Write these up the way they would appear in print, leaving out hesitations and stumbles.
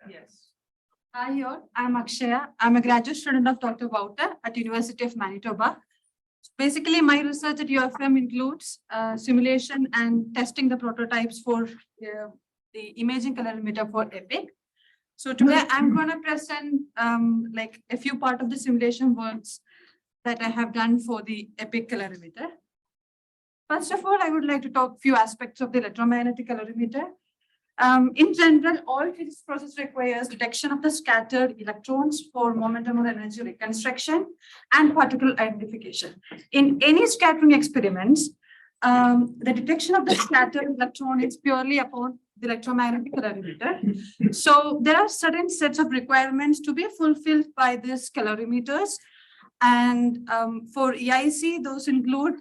Yes. Hi, all. I'm Akshaya. I'm a graduate student of Dr. Wouter at University of Manitoba. Basically, my research at UFM includes simulation and testing the prototypes for the imaging calorimeter for EPIC. So today I'm going to present like a few part of the simulation works that I have done for the EPIC calorimeter. First of all, I would like to talk a few aspects of the electromagnetic calorimeter. In general, all physics process requires detection of the scattered electrons for momentum or energy reconstruction and particle identification. In any scattering experiments, the detection of the scattered electron is purely upon the electromagnetic calorimeter. So there are certain sets of requirements to be fulfilled by these calorimeters. And for EIC, those include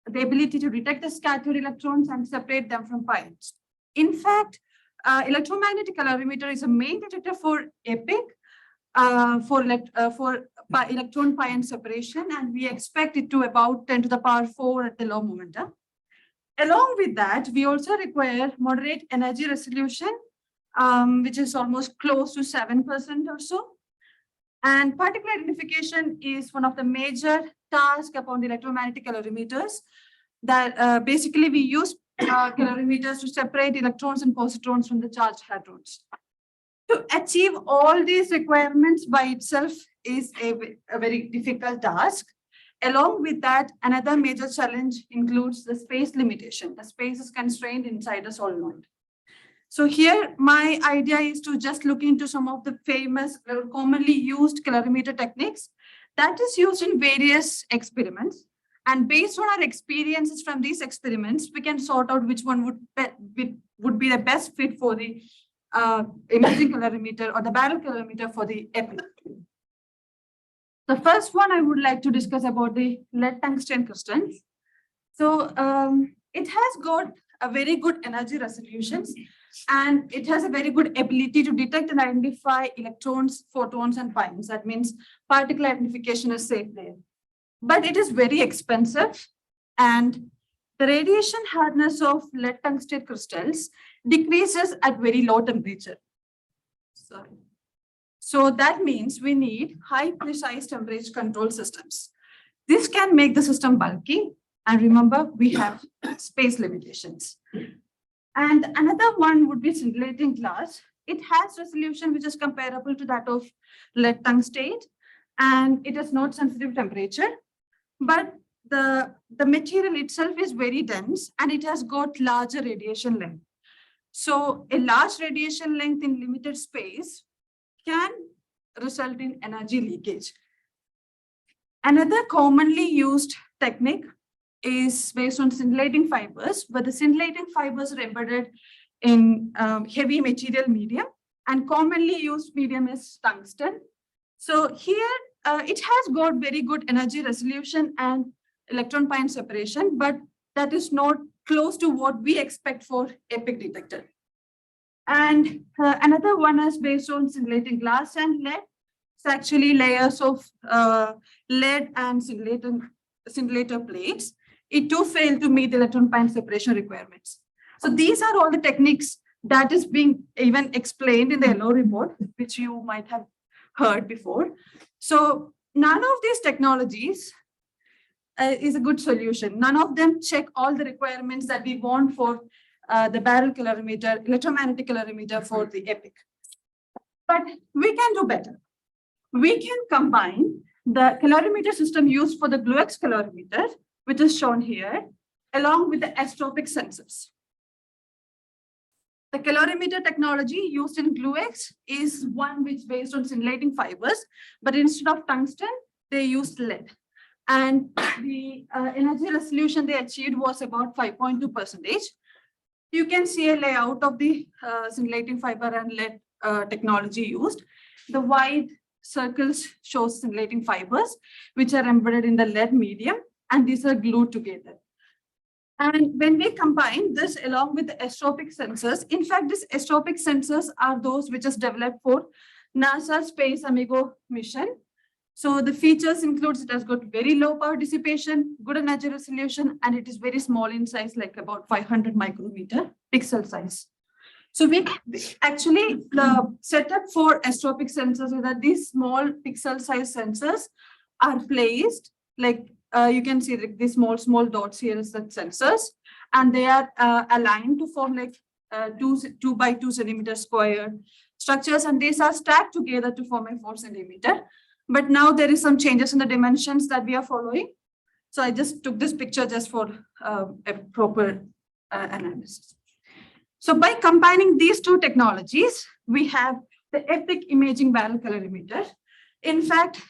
the ability to detect the scattered electrons and separate them from pions. In fact, electromagnetic calorimeter is a main detector for EPIC for electron pion separation, and we expect it to about 10 to the power 4 at the low momentum. Along with that, we also require moderate energy resolution, which is almost close to 7% or so. And particle identification is one of the major tasks upon the electromagnetic calorimeters that basically we use calorimeters to separate electrons and positrons from the charged hadrons. To achieve all these requirements by itself is a very difficult task. Along with that, another major challenge includes the space limitation. The space is constrained inside a solenoid. So here, my idea is to just look into some of the famous, commonly used calorimeter techniques that is used in various experiments. And based on our experiences from these experiments, we can sort out which one would be the best fit for the imaging calorimeter or the barrel calorimeter for the EPIC. The first one I would like to discuss about the lead tungsten crystals. So it has got a very good energy resolutions, and it has a very good ability to detect and identify electrons, photons, and pions. That means particle identification is safe there. But it is very expensive, and the radiation hardness of lead tungsten crystals decreases at very low temperature. So that means we need high precise temperature control systems. This can make the system bulky, and remember, we have space limitations. And another one would be scintillating glass. It has resolution which is comparable to that of lead tungsten, and it is not sensitive to temperature. But the material itself is very dense, and it has got larger radiation length. So a large radiation length in limited space can result in energy leakage. Another commonly used technique is based on scintillating fibers, but the scintillating fibers are embedded in heavy material medium, and commonly used medium is tungsten. So here, it has got very good energy resolution and electron pion separation, but that is not close to what we expect for EPIC detector. And another one is based on scintillating glass and lead. It's actually layers of lead and scintillator plates. It too failed to meet the electron pion separation requirements. So these are all the techniques that is being even explained in the yellow report, which you might have heard before. So none of these technologies is a good solution. None of them check all the requirements that we want for the barrel calorimeter, electromagnetic calorimeter for the EPIC. But we can do better. We can combine the calorimeter system used for the GlueX calorimeter, which is shown here, along with the S-tropic sensors. The calorimeter technology used in GlueX is one which is based on scintillating fibers, but instead of tungsten, they used lead. And the energy resolution they achieved was about 5.2%. You can see a layout of the scintillating fiber and lead technology used. The white circles show scintillating fibers, which are embedded in the lead medium, and these are glued together. And when we combine this along with the S-tropic sensors, in fact, these S-tropic sensors are those which is developed for NASA Space Amigo mission. So the features includes it has got very low power dissipation, good energy resolution, and it is very small in size, like about 500 micrometer pixel size. So we actually the setup for astropic sensors is that these small pixel size sensors are placed like you can see these small dots here is the sensors, and they are aligned to form like 2 by 2 centimeter square structures, and these are stacked together to form a 4 centimeter. But now there is some changes in the dimensions that we are following. So I just took this picture just for a proper analysis. So by combining these two technologies, we have the EPIC imaging barrel colorimeter. In fact,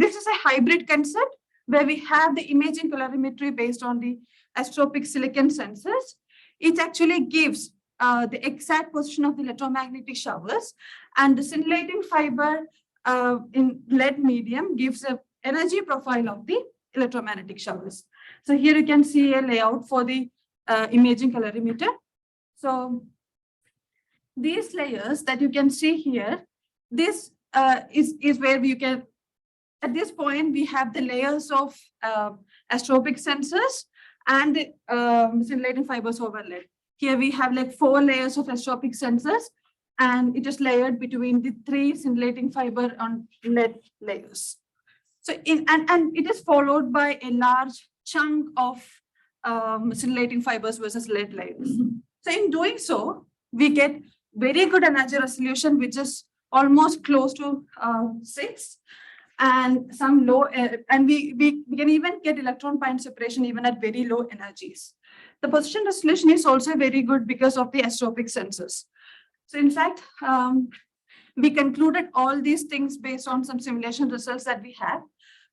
this is a hybrid concept where we have the imaging colorimetry based on the astropic silicon sensors. It actually gives the exact position of the electromagnetic showers, and the scintillating fiber in lead medium gives an energy profile of the electromagnetic showers. So here you can see a layout for the imaging colorimeter. So these layers that you can see here, this is where you can, at this point, we have the layers of astropic sensors and scintillating fibers over lead. Here we have like 4 layers of astropic sensors, and it is layered between the 3 scintillating fiber on lead layers. So and it is followed by a large chunk of scintillating fibers versus lead layers. So in doing so, we get very good energy resolution, which is almost close to 6, and some low, and we can even get electron pion separation even at very low energies. The position resolution is also very good because of the astropic sensors. So in fact, we concluded all these things based on some simulation results that we have,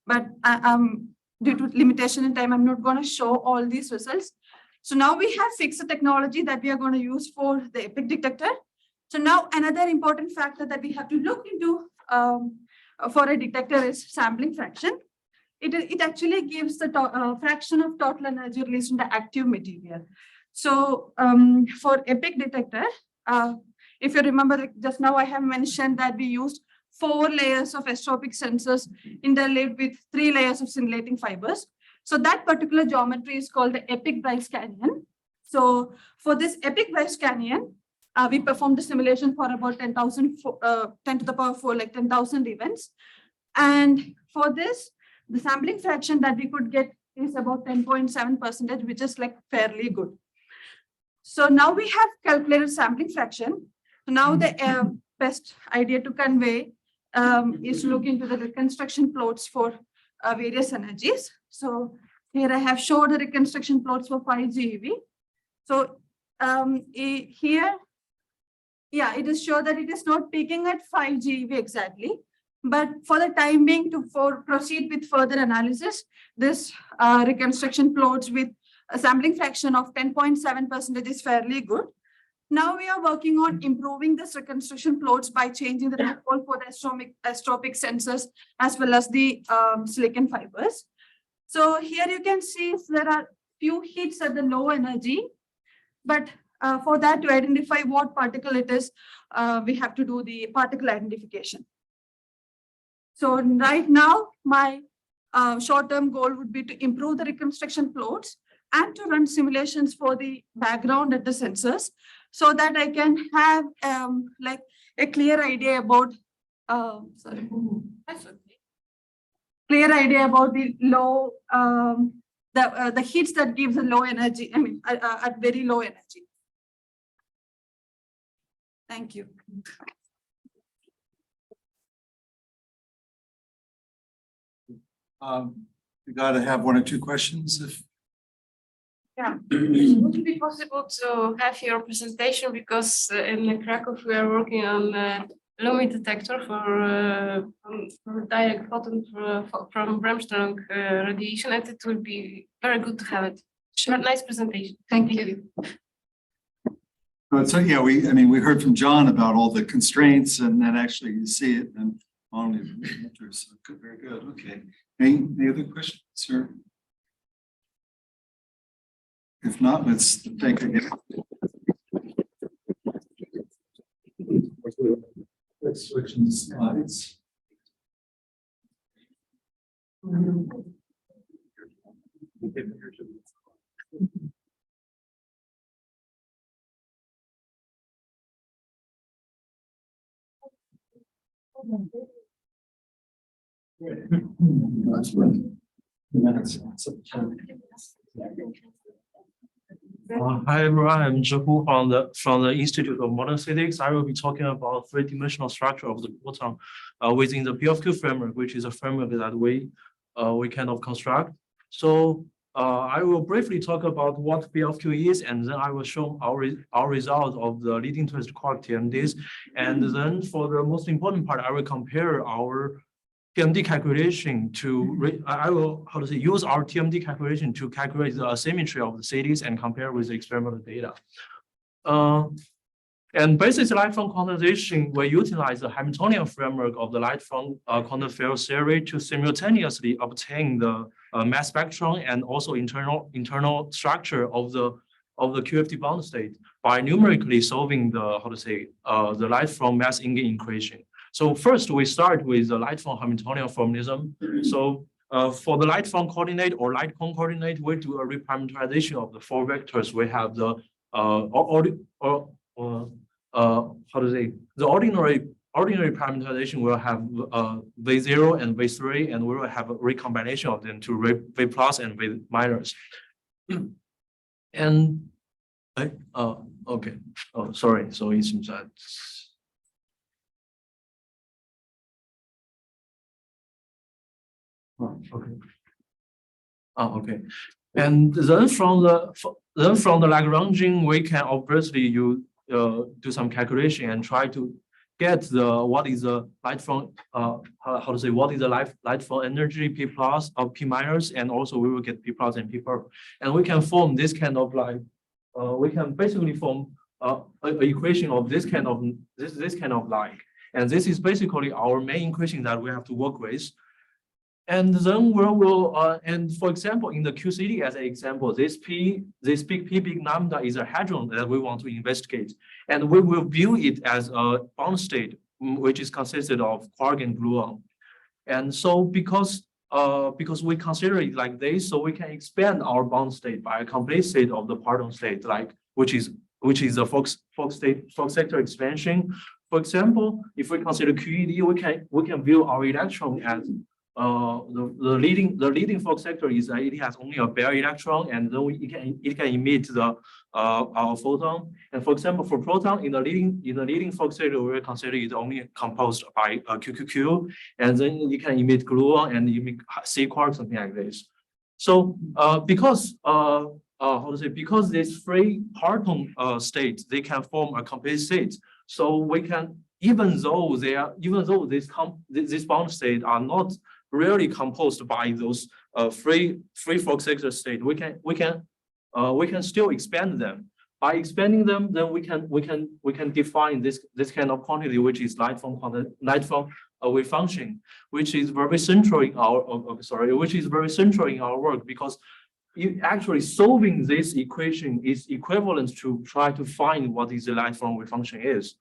but due to limitation in time, I'm not going to show all these results. So now we have fixed technology that we are going to use for the EPIC detector. So now another important factor that we have to look into for a detector is sampling fraction. It actually gives the fraction of total energy released in the active material. So for EPIC detector, if you remember just now, I have mentioned that we used 4 layers of astropic sensors interlaid with 3 layers of scintillating fibers. So that particular geometry is called the EPIC Bryce Canyon. So for this EPIC Bryce Canyon, we performed the simulation for about 10,000, 10 to the power 4, like 10,000 events. And for this, the sampling fraction that we could get is about 10.7%, which is like fairly good. So now we have calculated sampling fraction. So now the best idea to convey is to look into the reconstruction plots for various energies. So here I have showed the reconstruction plots for 5 GeV. So here, yeah, it is sure that it is not peaking at 5 GeV exactly. But for the time being, to proceed with further analysis, this reconstruction plots with a sampling fraction of 10.7% is fairly good. Now we are working on improving this reconstruction plots by changing the protocol for the astropic sensors as well as the silicon fibers. So here you can see there are few hits at the low energy, but for that to identify what particle it is, we have to do the particle identification. So right now, my short-term goal would be to improve the reconstruction plots and to run simulations for the background at the sensors, so that I can have like a clear idea about clear idea about the low the heats that gives a low energy. I mean, at very low energy. Thank you. You got to have 1 or 2 questions if. Yeah, would it be possible to have your presentation, because in Krakow we are working on a Lomi detector for direct photon from Bremsstrahlung radiation, and it would be very good to have it. Sure, nice presentation. Thank you. So yeah, we heard from John about all the constraints, and then actually you see it and on the so good, very good. Okay. Any other questions, sir? If not, let's take a let's switch in the slides. Hi everyone, I'm Zhihu from the Institute of Modern Physics. I will be talking about three-dimensional structure of the photon within the PFQ framework, which is a framework that we kind of construct. So I will briefly talk about what PFQ is, and then I will show our result of the leading twist quark TMDs. And then for the most important part, I will compare our TMD calculation I will use our TMD calculation to calculate the asymmetry of the cities and compare with the experimental data. And basis light from quantization, we utilize the Hamiltonian framework of the light from quantum field theory to simultaneously obtain the mass spectrum and also internal structure of the QFT bound state by numerically solving the light from mass Ingen equation. So first, we start with the light from Hamiltonian formalism. So for the light from coordinate or light cone coordinate, we do a reparameterization of the four vectors. We have the the ordinary parameterization will have V0 and V3, and we will have a recombination of them to V plus and V minus. And okay. Oh, sorry. So it seems that. Oh, okay. Oh, okay. And then from the Lagrangian, we can obviously do some calculation and try to get what is the light from what is the light from energy P plus or P minus, and also we will get P plus and P purple, and we can form this kind of we can basically form an equation of this kind of light, and this is basically our main equation that we have to work with. And then we will, and for example, in the QCD as an example, this big lambda is a hadron that we want to investigate. And we will view it as a bound state, which is consisted of quark and gluon. And so because we consider it like this, so we can expand our bound state by a complete state of the parton state, which is the Fock sector expansion. For example, if we consider QED, we can view our electron as the leading Fock sector is that it has only a bare electron, and then it can emit our photon. And for example, for proton in the leading Fock sector, we will consider it only composed by QQQ, and then it can emit gluon and emit C quark, something like this. So because this free parton state, they can form a complete state. So we can, even though this bound state are not really composed by those free Fock sector state, we can still expand them. By expanding them, then we can define this kind of quantity, which is light from wave function, which is very central in our work, because actually solving this equation is equivalent to try to find what is the light from wave function is.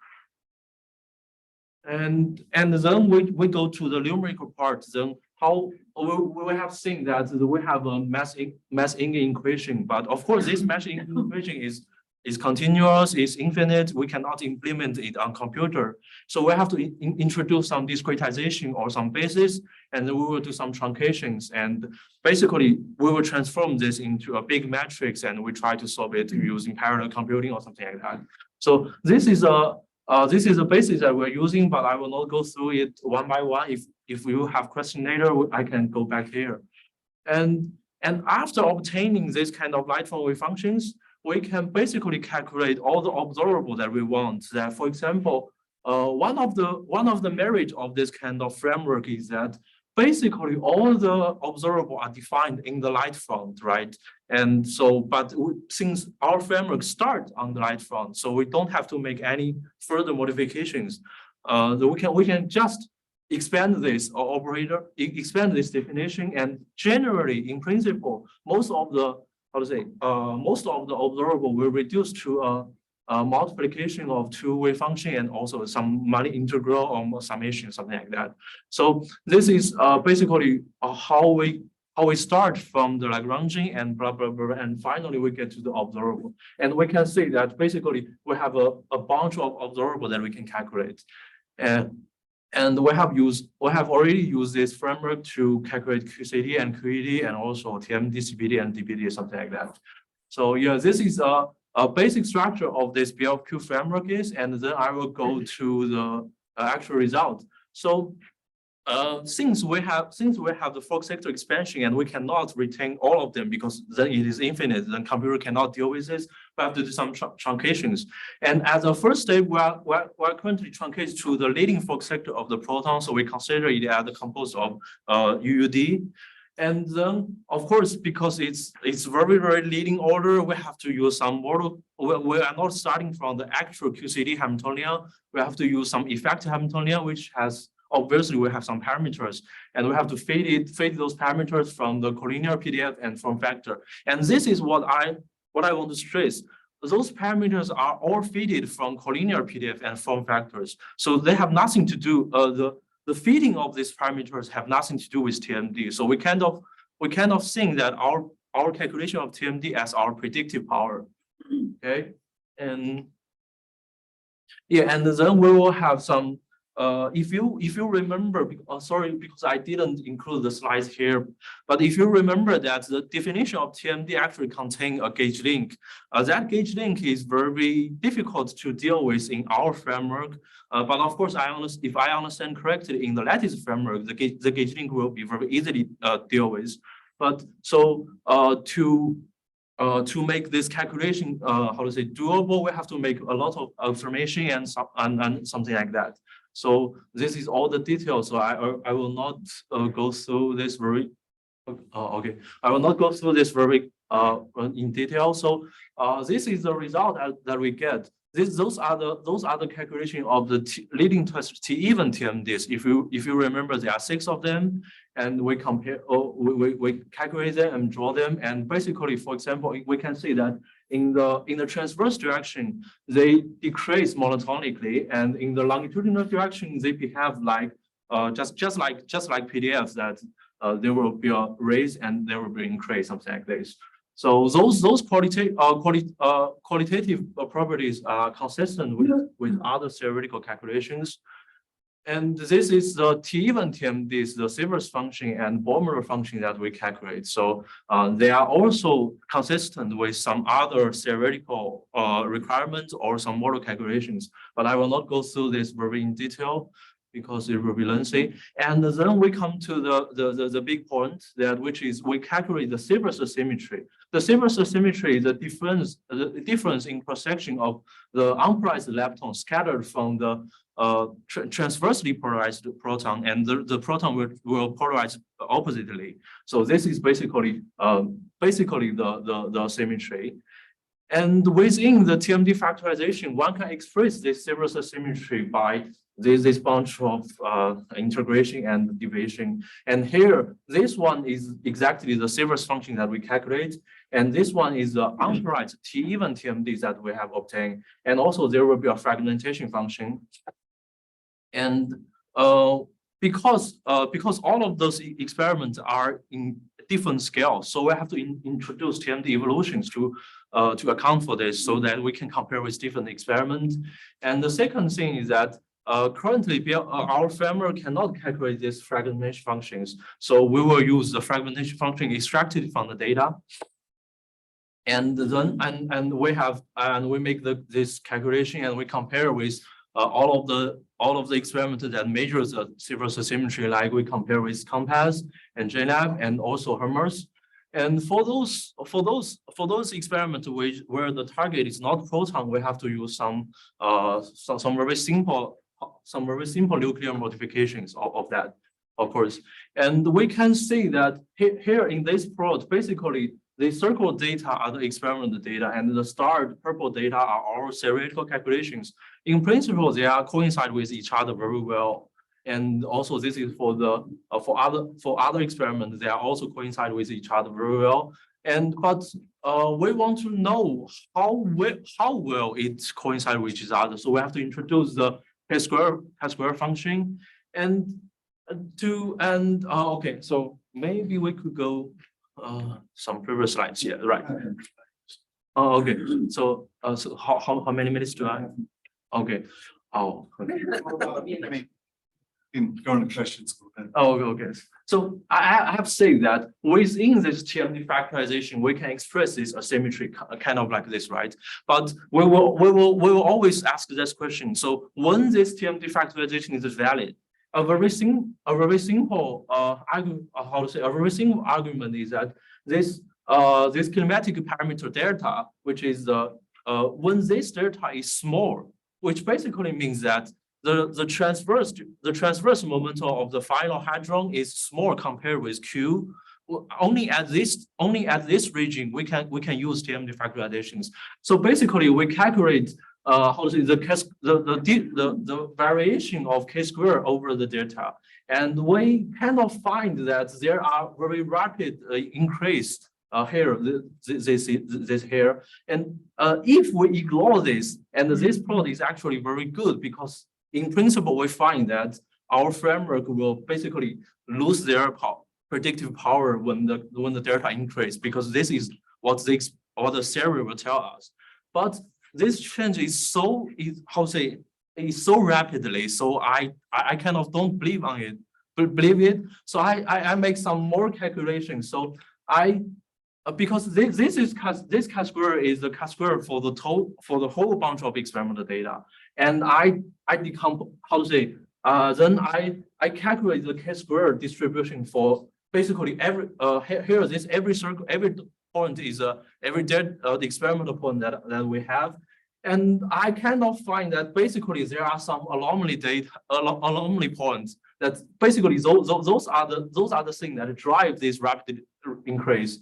And then we go to the numerical part. Then how we have seen that we have a mass Ingen equation, but of course this mass Ingen equation is continuous, is infinite. We cannot implement it on computer, so we have to introduce some discretization or some basis, and then we will do some truncations, and basically we will transform this into a big matrix, and we try to solve it using parallel computing or something like that. So this is a basis that we're using, but I will not go through it one by one. If you have question later, I can go back here. And after obtaining this kind of light from wave functions, we can basically calculate all the observable that we want. That, for example, one of the merits of this kind of framework is that basically all the observable are defined in the light front, right? And so, but since our framework starts on the light front, so we don't have to make any further modifications. We can just expand this expand this definition, and generally, in principle, most of the observable will reduce to a multiplication of two wave function and also some money integral or summation, something like that. So this is basically how we start from the Lagrangian and blah blah blah, and finally we get to the observable. And we can see that basically we have a bunch of observable that we can calculate. And we have already used this framework to calculate QCD and QED and also TMD, CPD, and DPD, something like that. So yeah, this is a basic structure of this BLQ framework is, and then I will go to the actual result. So since we have the fork sector expansion and we cannot retain all of them because then it is infinite, then computer cannot deal with this. We have to do some truncations. And as a first step, we're currently truncated to the leading fork sector of the proton. So we consider it as the composed of UUD. And then, of course, because it's very, very leading order, we have to use some model. We are not starting from the actual QCD Hamiltonian. We have to use some effective Hamiltonian, which has obviously we have some parameters, and we have to feed those parameters from the collinear PDF and form factor. And this is what I want to stress. Those parameters are all fed from collinear PDF and form factors. So they have nothing to do, the feeding of these parameters have nothing to do with TMD. So we kind of think that our calculation of TMD as our predictive power. Okay. And yeah, and then we will have some if you remember, sorry, because I didn't include the slides here, but if you remember that the definition of TMD actually contains a gauge link. That gauge link is very difficult to deal with in our framework. But of course, if I understand correctly, in the lattice framework, the gauge link will be very easily deal with. But so to make this calculation, doable, we have to make a lot of information and something like that. So this is all the details. So I will not go through this very. Okay, I will not go through this very in detail. So this is the result that we get. Those are the calculation of the leading to T-even TMDs. If you remember, there are 6 of them, and we compare. We calculate them and draw them. And basically, for example, we can see that in the transverse direction, they decrease monotonically, and in the longitudinal direction, they behave like just like PDFs that there will be a raise and there will be increase, something like this. So those qualitative properties are consistent with other theoretical calculations. And this is the T-even TMDs, the Sivers function and Bormer function that we calculate. So they are also consistent with some other theoretical requirements or some model calculations. But I will not go through this very in detail because it will be lengthy. And then we come to the big point that which is we calculate the Sivers symmetry. The Sivers symmetry is the difference in cross-section of the unpolarized lepton scattered from the transversely polarized proton, and the proton will polarize oppositely. So this is basically the symmetry. And within the TMD factorization, one can express this Sivers symmetry by this bunch of integration and deviation. And here, this one is exactly the Sivers function that we calculate. And this one is the unpolarized T-even TMDs that we have obtained. And also there will be a fragmentation function. And because all of those experiments are in different scales, so we have to introduce TMD evolutions to account for this so that we can compare with different experiments. And the second thing is that currently our framework cannot calculate these fragmentation functions. So we will use the fragmentation function extracted from the data. And then we make this calculation and we compare with all of the experiments that measures the Sivers symmetry, like we compare with COMPASS and JLab and also HERMES. And for those experiments where the target is not proton, we have to use some very simple nuclear modifications of that, of course. And we can see that here in this plot, basically the circle data are the experimental data, and the starred purple data are our theoretical calculations. In principle, they are coincide with each other very well. And also, this is for other experiments, they are also coincide with each other very well. But we want to know how well it coincide with each other. So we have to introduce the chi-square function, okay. So maybe we could go some previous slides. Yeah, right. Okay. So how many minutes do I have? Okay. Oh, okay. can go into questions a little bit. Oh, okay. So I have said that within this TMD factorization, we can express this asymmetry kind of like this, right? But we will always ask this question. So when this TMD factorization is valid, a very simple argument is that this kinematic parameter delta, which is when this delta is small, which basically means that the transverse momentum of the final hadron is small compared with Q. Only at this region we can use TMD factorizations. So basically we calculate the variation of K square over the delta, and we kind of find that there are very rapid increase here, this here, and if we ignore this, and this plot is actually very good because in principle we find that our framework will basically lose their predictive power when the delta increase, because this is what the theory will tell us. But this change is so rapidly, so I kind of don't believe it. So I make some more calculations. So because this chi-square is the chi-square for the whole bunch of experimental data, and I then I calculate the chi-square distribution for basically every here every circle, every point is the experimental point that we have, and I kind of find that basically there are some anomaly points that basically those are the things that drive this rapid increase.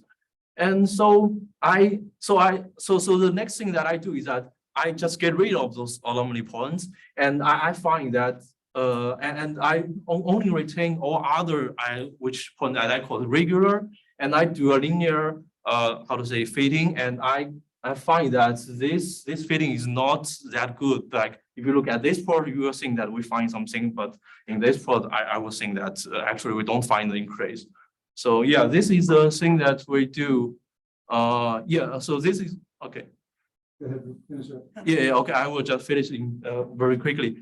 And so the next thing that I do is that I just get rid of those anomaly points, and I find that and I only retain all other which point that I call regular, and I do a linear fitting, and I find that this fitting is not that good. Like if you look at this plot, you will think that we find something, but in this plot, I will think that actually we don't find the increase. So yeah, this is the thing that we do. Yeah, so this is okay. Go ahead, finish up. Yeah, okay, I will just finish very quickly.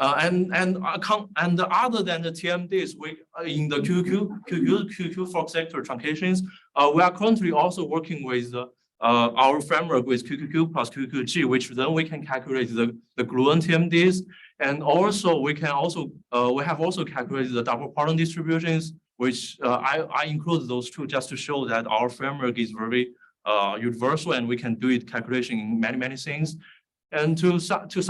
And other than the TMDs, we in the QQ fork sector truncations, we are currently also working with our framework with QQQ plus QQG, which then we can calculate the gluon TMDs, and also we have also calculated the double Poisson distributions, which I include those two just to show that our framework is very universal, and we can do it calculation in many things. And to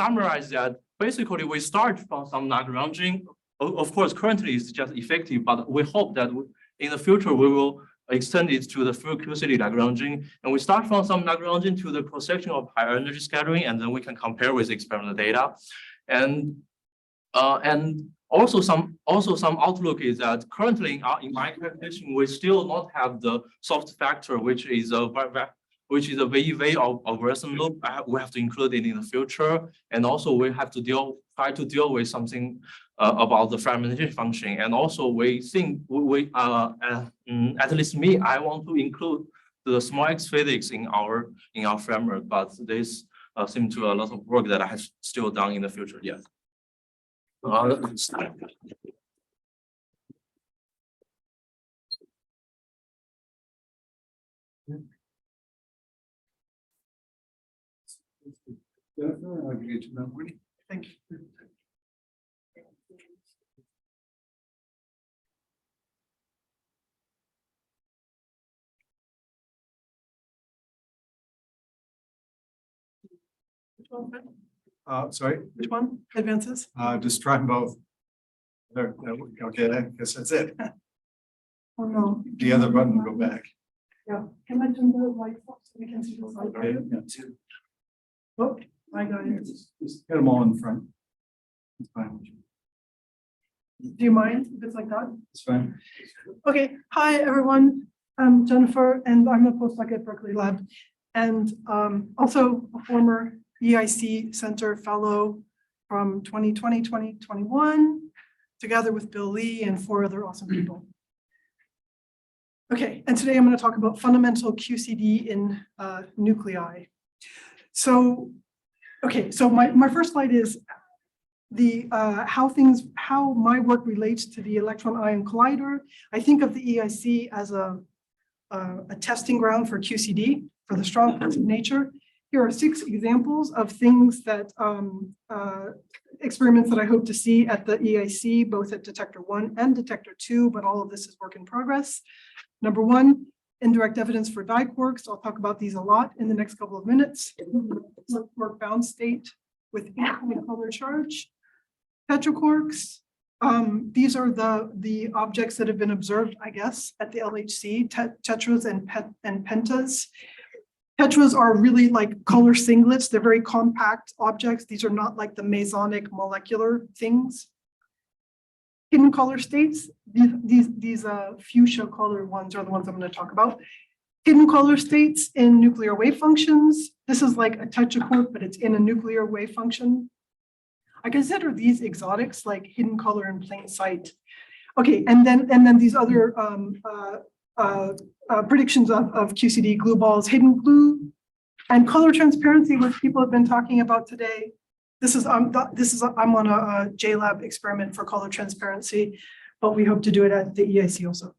summarize that, basically we start from some Lagrangian. Of course, currently it's just effective, but we hope that in the future we will extend it to the full Q-city Lagrangian, and we start from some Lagrangian to the cross-section of high energy scattering, and then we can compare with experimental data. And also some outlook is that currently in my calculation we still not have the soft factor, which is a VEV of Wilson loop. We have to include it in the future, and also we have to try to deal with something about the fragmentation function. And also we think at least me, I want to include the small x physics in our framework, but this seems to a lot of work that I have still done in the future. Yeah. Jennifer, I'll get you that morning. Thank you. Sorry, Which one? Advances? just try them both. Okay, I guess that's it. Oh, no. The other button will go back. Yeah. Can I turn the lights off so we can see the slide? Okay, yeah, two. Oh, I got it. Just get them all in front. It's fine. Do you mind if it's like that? It's fine. Okay. Hi, everyone. I'm Jennifer, and I'm a postdoc at Berkeley Lab, and also a former EIC Center Fellow from 2020, 2021, together with Bill Lee and 4 other awesome people. Okay, and today I'm going to talk about fundamental QCD in nuclei. So, okay, so my first slide is how my work relates to the electron ion collider. I think of the EIC as a testing ground for QCD, for the strong force of nature. Here are 6 examples of things that experiments that I hope to see at the EIC, both at detector 1 and detector 2, but all of this is work in progress. Number 1, indirect evidence for diquarks. I'll talk about these a lot in the next couple of minutes. Work bound state with equally color charge. Tetraquarks. These are the objects that have been observed, I guess, at the LHC, tetras and pentas. Tetras are really like color singlets. They're very compact objects. These are not like the mesonic molecular things. Hidden color states, these fuchsia color ones are the ones I'm going to talk about. Hidden color states in nuclear wave functions. This is like a tetraquark, but it's in a nuclear wave function. I consider these exotics, like hidden color in plain sight. Okay, and then these other predictions of QCD, glue balls, hidden glue, and color transparency, which people have been talking about today. I'm on a JLab experiment for color transparency, but we hope to do it at the EIC also.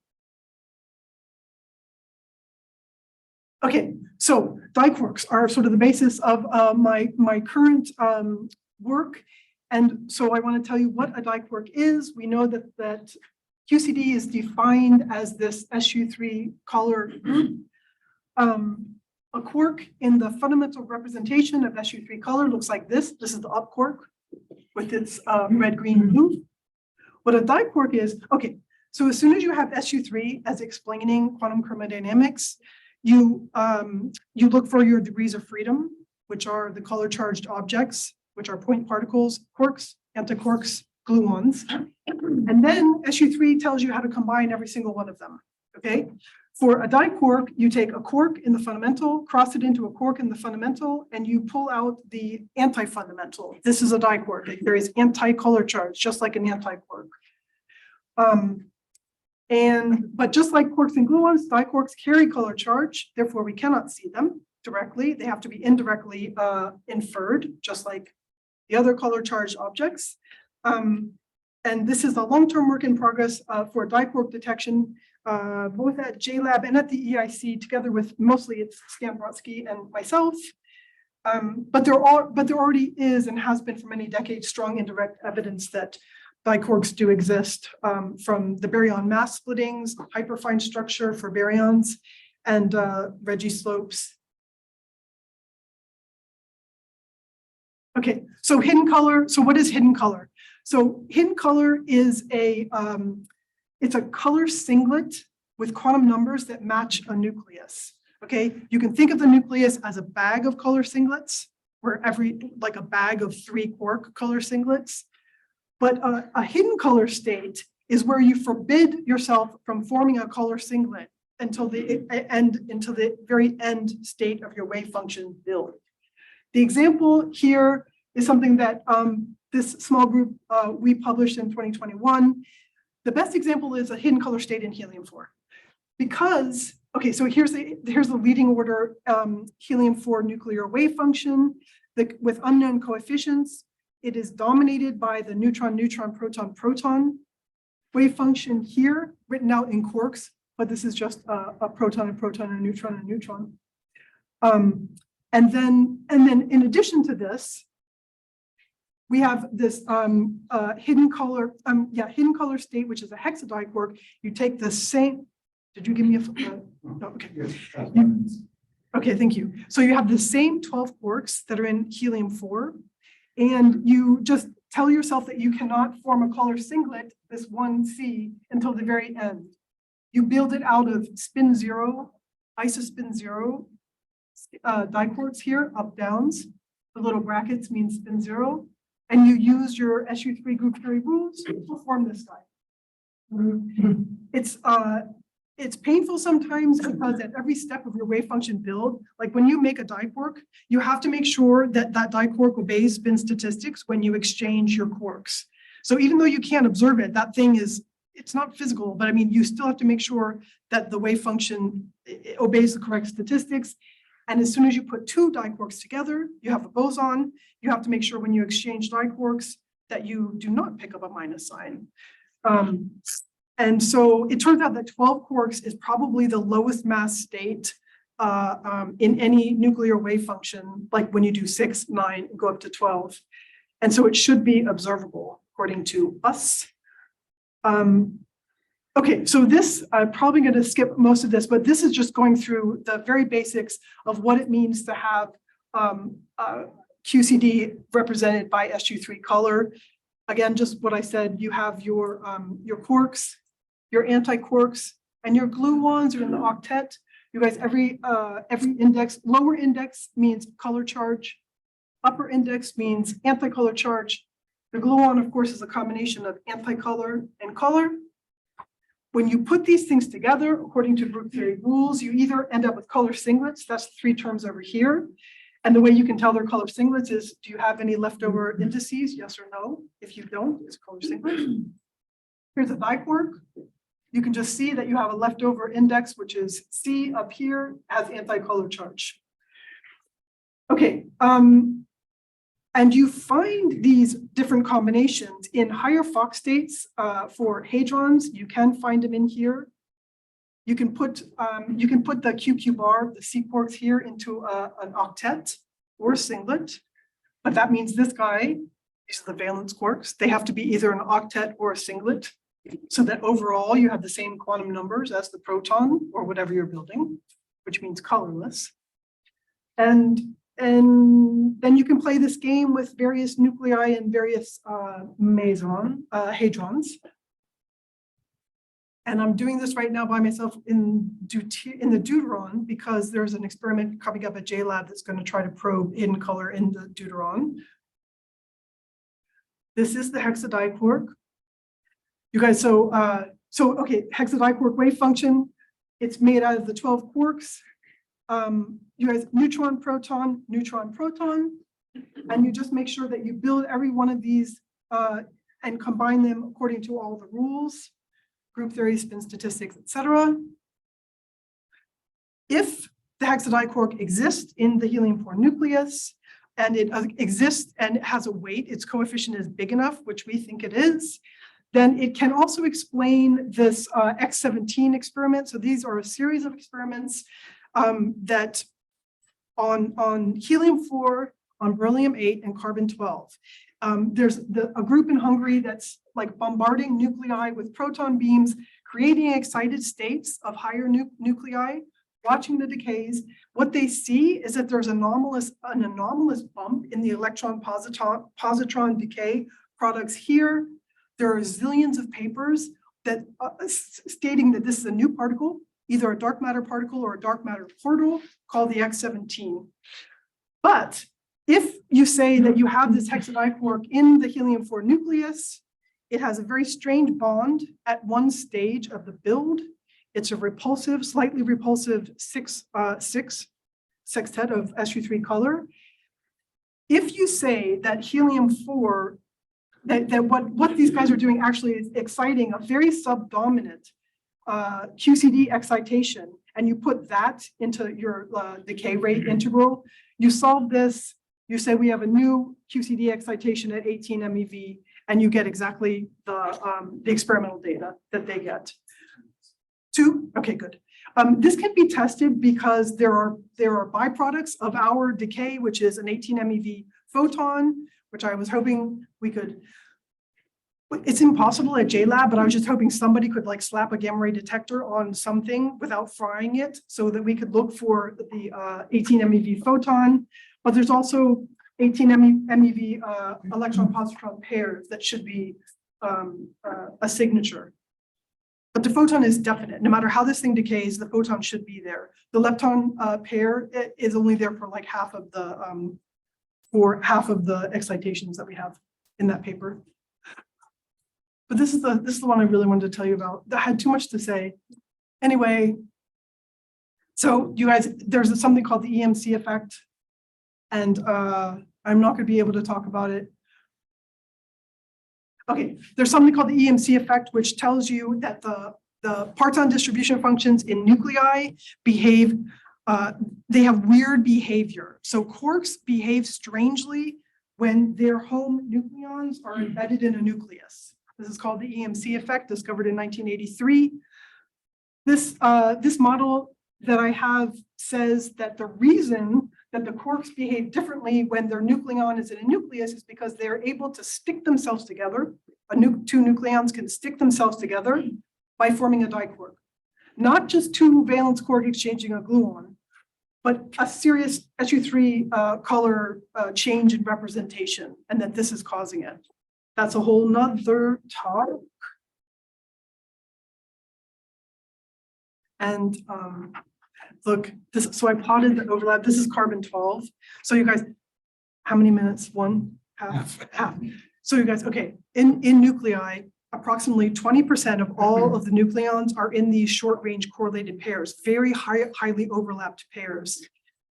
Okay, so diquarks are sort of the basis of my current work. And so I want to tell you what a diquark is. We know that QCD is defined as this SU3 color group. A quark in the fundamental representation of SU3 color looks like this. This is the up quark with its red, green, blue. What a diquark is, okay, so as soon as you have SU3 as explaining quantum chromodynamics, you look for your degrees of freedom, which are the color charged objects, which are point particles, quarks, antiquarks, gluons. And then SU3 tells you how to combine every single one of them, okay? For a diquark, you take a quark in the fundamental, cross it into a quark in the fundamental, and you pull out the anti-fundamental. This is a diquark. It carries anti-color charge, just like an anti-quark. But just like quarks and gluons, diquarks carry color charge, therefore we cannot see them directly. They have to be indirectly inferred, just like the other color charged objects. And this is a long-term work in progress for diquark detection, both at JLab and at the EIC, together with mostly it's Stan Brodsky and myself. But there already is and has been for many decades strong indirect evidence that diquarks do exist, from the baryon mass splittings, hyperfine structure for baryons, and Reggie slopes. Okay, so hidden color. So what is hidden color? So hidden color is it's a color singlet with quantum numbers that match a nucleus. Okay, you can think of the nucleus as a bag of color singlets, where like a bag of 3 quark color singlets. But a hidden color state is where you forbid yourself from forming a color singlet until the very end state of your wave function build. The example here is something that this small group we published in 2021. The best example is a hidden color state in helium-4. Because, okay, so here's the leading order helium-4 nuclear wave function with unknown coefficients. It is dominated by the neutron, neutron, proton, proton wave function here, written out in quarks, but this is just a proton, a neutron, a neutron. And then in addition to this, we have this hidden color state, which is a hexadiquark. You take the same. Did you give me a? No, okay. Okay, thank you. So you have the same 12 quarks that are in helium-4, and you just tell yourself that you cannot form a color singlet, this 1C, until the very end. You build it out of spin 0, isospin 0 diquarks here, up downs. The little brackets mean spin 0, and you use your SU3 group theory rules to form this guy. It's painful sometimes because at every step of your wave function build, like when you make a diquark, you have to make sure that that diquark obeys spin statistics when you exchange your quarks. So even though you can't observe it, that thing it's not physical, but I mean, you still have to make sure that the wave function obeys the correct statistics. And as soon as you put 2 diquarks together, you have a boson. You have to make sure when you exchange diquarks that you do not pick up a minus sign. And so it turns out that 12 quarks is probably the lowest mass state in any nuclear wave function, like when you do 6, 9, and go up to 12. And so it should be observable according to us. Okay, so this, I'm probably going to skip most of this, but this is just going through the very basics of what it means to have QCD represented by SU3 color. Again, just what I said, you have your quarks, your anti-quarks, and your gluons are in the octet. You guys, every index, lower index means color charge, upper index means anti-color charge. The gluon, of course, is a combination of anti-color and color. When you put these things together, according to group theory rules, you either end up with color singlets, that's 3 terms over here. And the way you can tell they're color singlets is, do you have any leftover indices, yes or no? If you don't, it's a color singlet. Here's a diquark. You can just see that you have a leftover index, which is C up here, has anti-color charge. Okay, and you find these different combinations in higher Fock states for hadrons. You can find them in here. You can put the QQ bar, the C quarks here into an octet or a singlet, but that means this guy, these are the valence quarks. They have to be either an octet or a singlet, so that overall you have the same quantum numbers as the proton or whatever you're building, which means colorless. And then you can play this game with various nuclei and various hadrons. And I'm doing this right now by myself in the deuteron because there's an experiment coming up at JLab that's going to try to probe hidden color in the deuteron. This is the hexadiquark. You guys, okay, hexadiquark wave function. It's made out of the 12 quarks. You guys, neutron, proton, and you just make sure that you build every one of these and combine them according to all the rules, group theory, spin statistics, etc. If the hexadiquark exists in the helium-4 nucleus, and it exists and it has a weight, its coefficient is big enough, which we think it is, then it can also explain this X17 experiment. So these are a series of experiments that on helium-4, on beryllium-8, and carbon-12. There's a group in Hungary that's like bombarding nuclei with proton beams, creating excited states of higher nuclei, watching the decays. What they see is that there's an anomalous bump in the electron-positron decay products here. There are zillions of papers that stating that this is a new particle, either a dark matter particle or a dark matter portal called the X17. But if you say that you have this hexadiquark in the helium-4 nucleus, it has a very strange bond at one stage of the build. It's a repulsive, slightly repulsive 6 sextet of SU3 color. If you say that helium-4, that what these guys are doing actually is exciting a very subdominant QCD excitation, and you put that into your decay rate integral, you solve this, you say we have a new QCD excitation at 18 MeV, and you get exactly the experimental data that they get. 2, okay, good. This can be tested because there are byproducts of our decay, which is an 18 MeV photon, which I was hoping we could. It's impossible at JLab, but I was just hoping somebody could like slap a gamma ray detector on something without frying it so that we could look for the 18 MeV photon. But there's also 18 MeV electron-positron pairs that should be a signature. But the photon is definite. No matter how this thing decays, the photon should be there. The lepton pair is only there for like half of the excitations that we have in that paper. But this is the one I really wanted to tell you about. I had too much to say. Anyway, so you guys, there's something called the EMC effect, and I'm not going to be able to talk about it. Okay, there's something called the EMC effect, which tells you that the parton distribution functions in nuclei behave, they have weird behavior. So quarks behave strangely when their home nucleons are embedded in a nucleus. This is called the EMC effect, discovered in 1983. This model that I have says that the reason that the quarks behave differently when their nucleon is in a nucleus is because they're able to stick themselves together. Two nucleons can stick themselves together by forming a diquark. Not just two valence quark exchanging a gluon, but a serious SU3 color change in representation, and that this is causing it. That's a whole nother talk. And look, so I plotted the overlap. This is carbon 12. So you guys, how many minutes? One, half. So you guys, okay, in nuclei, approximately 20% of all of the nucleons are in these short range correlated pairs, very highly overlapped pairs.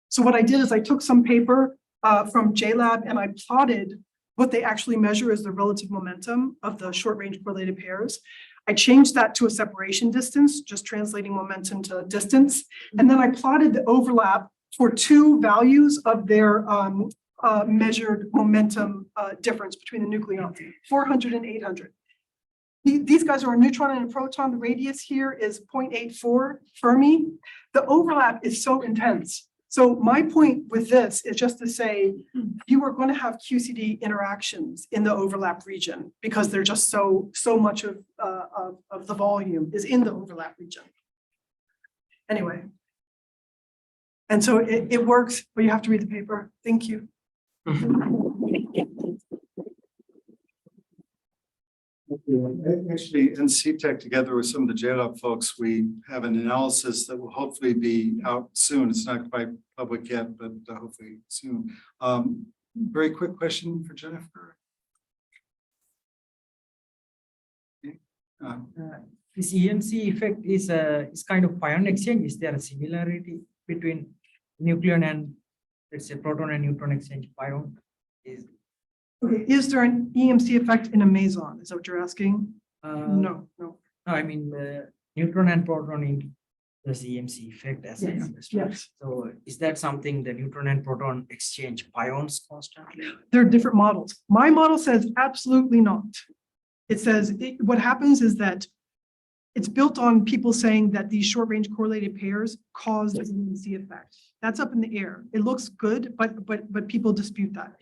So what I did is I took some paper from JLab and I plotted what they actually measure as the relative momentum of the short range correlated pairs. I changed that to a separation distance, just translating momentum to distance. And then I plotted the overlap for two values of their measured momentum difference between the nucleons, 400 and 800. These guys are a neutron and a proton. The radius here is 0.84 Fermi. The overlap is so intense. So my point with this is just to say, you are going to have QCD interactions in the overlap region because they're just so much of the volume is in the overlap region. Anyway. And so it works, but you have to read the paper. Thank you. Actually, in CTEQ, together with some of the JLab folks, we have an analysis that will hopefully be out soon. It's not quite public yet, but hopefully soon. Very quick question for Jennifer. Okay. This EMC effect is kind of pion exchange. Is there a similarity between nucleon and, let's say, proton and neutron exchange pion? Okay, is there an EMC effect in a meson? Is that what you're asking? No. No, I mean neutron and proton in the EMC effect as I understand. Yes. So is that something the neutron and proton exchange pions constantly? They're different models. My model says absolutely not. It says what happens is that it's built on people saying that these short range correlated pairs cause the EMC effect. That's up in the air. It looks good, but people dispute that.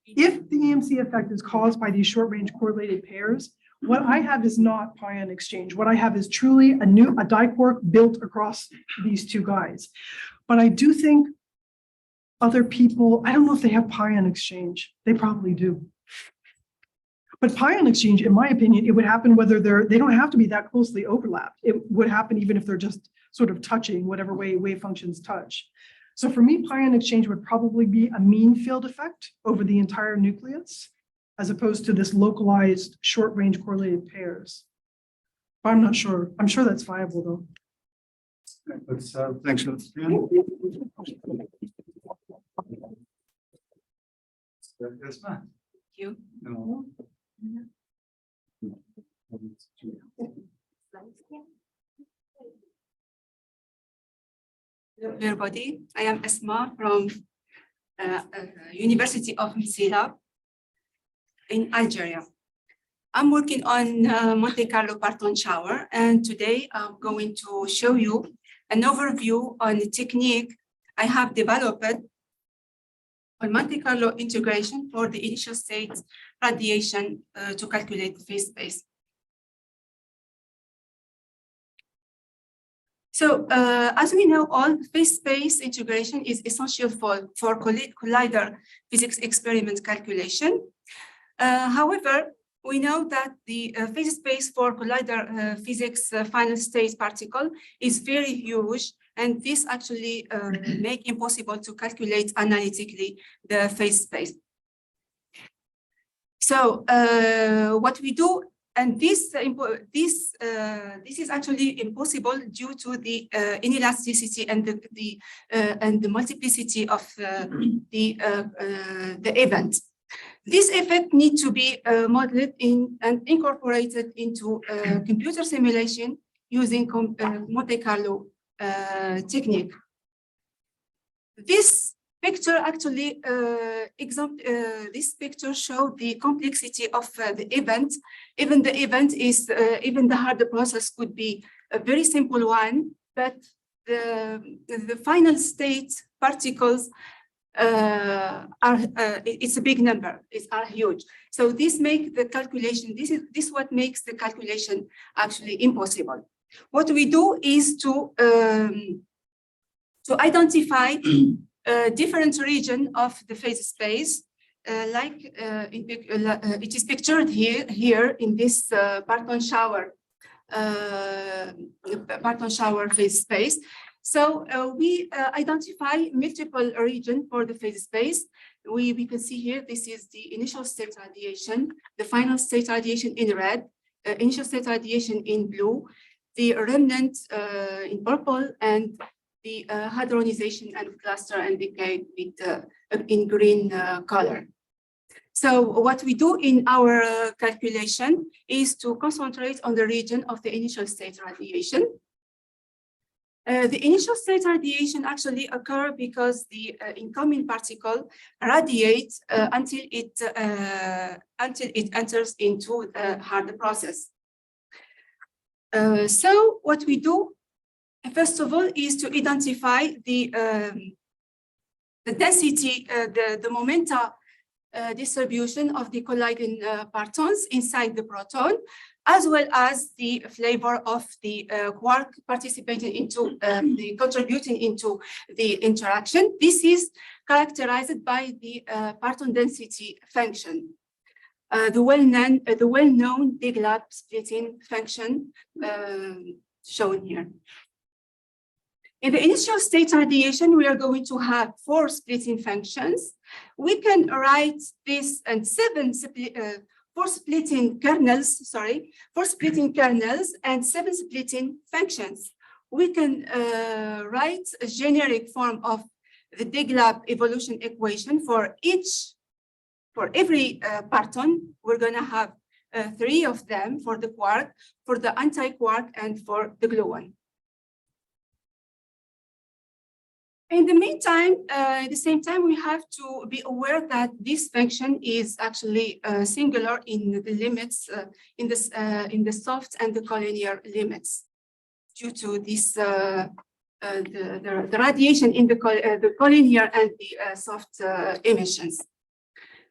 If the EMC effect is caused by these short range correlated pairs, what I have is not pion exchange. What I have is truly a diquark built across these two guys. But I do think other people, I don't know if they have pion exchange. They probably do. But pion exchange, in my opinion, it would happen whether they don't have to be that closely overlapped. It would happen even if they're just sort of touching whatever way wave functions touch. So for me, pion exchange would probably be a mean field effect over the entire nucleus, as opposed to this localized short range correlated pairs. But I'm not sure. I'm sure that's viable though. Thanks, Jennifer. Yes, ma'am. Thank you. No. Hello, everybody. I am Esma from University of Msila in Algeria. I'm working on Monte Carlo parton shower, and today I'm going to show you an overview on the technique I have developed on Monte Carlo integration for the initial state radiation to calculate the phase space. So as we know, all phase space integration is essential for collider physics experiment calculation. However, we know that the phase space for collider physics final state particle is very huge, and this actually make impossible to calculate analytically the phase space. So what we do, and this is actually impossible due to the inelasticity and the multiplicity of the event. This effect needs to be modeled in and incorporated into computer simulation using Monte Carlo technique. This picture actually, this picture showed the complexity of the event. Even the event is, even the harder process could be a very simple one, but the final state particles it's a big number, are huge. So this makes the calculation, this what makes the calculation actually impossible. What we do is to identify different region of the phase space, it is pictured here in this Barton shower phase space. So we identify multiple regions for the phase space. We can see here, this is the initial state radiation, the final state radiation in red, initial state radiation in blue, the remnant in purple, and the hadronization and cluster and decay with, in green color. So what we do in our calculation is to concentrate on the region of the initial state radiation. The initial state radiation actually occur because the incoming particle radiates until it enters into the harder process. So what we do, first of all, is to identify the density, the momenta distribution of the colliding partons inside the proton, as well as the flavor of the quark participating into contributing into the interaction. This is characterized by the parton density function, the well-known big lab splitting function shown here. In the initial state radiation, we are going to have 4 splitting functions. We can write this and 4 splitting kernels and 7 splitting functions. We can write a generic form of the big lab evolution equation for every parton. We're going to have 3 of them for the quark, for the anti-quark, and for the gluon. In the meantime, at the same time, we have to be aware that this function is actually singular in the limits, in the soft and the collinear limits, due to this the radiation in the collinear and the soft emissions.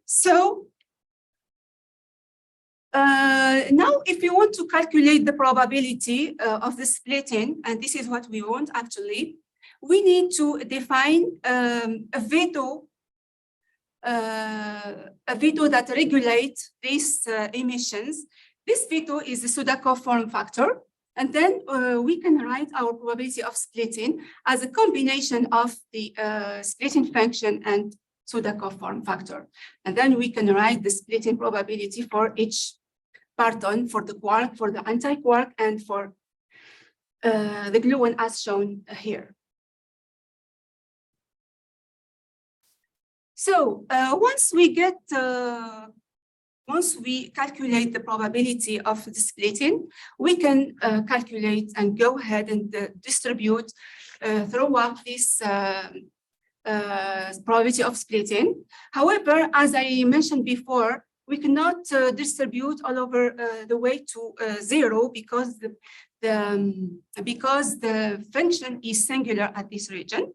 So now, if you want to calculate the probability of the splitting, and this is what we want actually, we need to define a veto that regulates these emissions. This veto is the Sudakov form factor, and then we can write our probability of splitting as a combination of the splitting function and Sudakov form factor. And then we can write the splitting probability for each parton, for the quark, for the anti-quark, and for the gluon as shown here. So once we calculate the probability of the splitting, we can calculate and go ahead and distribute throughout this probability of splitting. However, as I mentioned before, we cannot distribute all over the way to 0 because the function is singular at this region.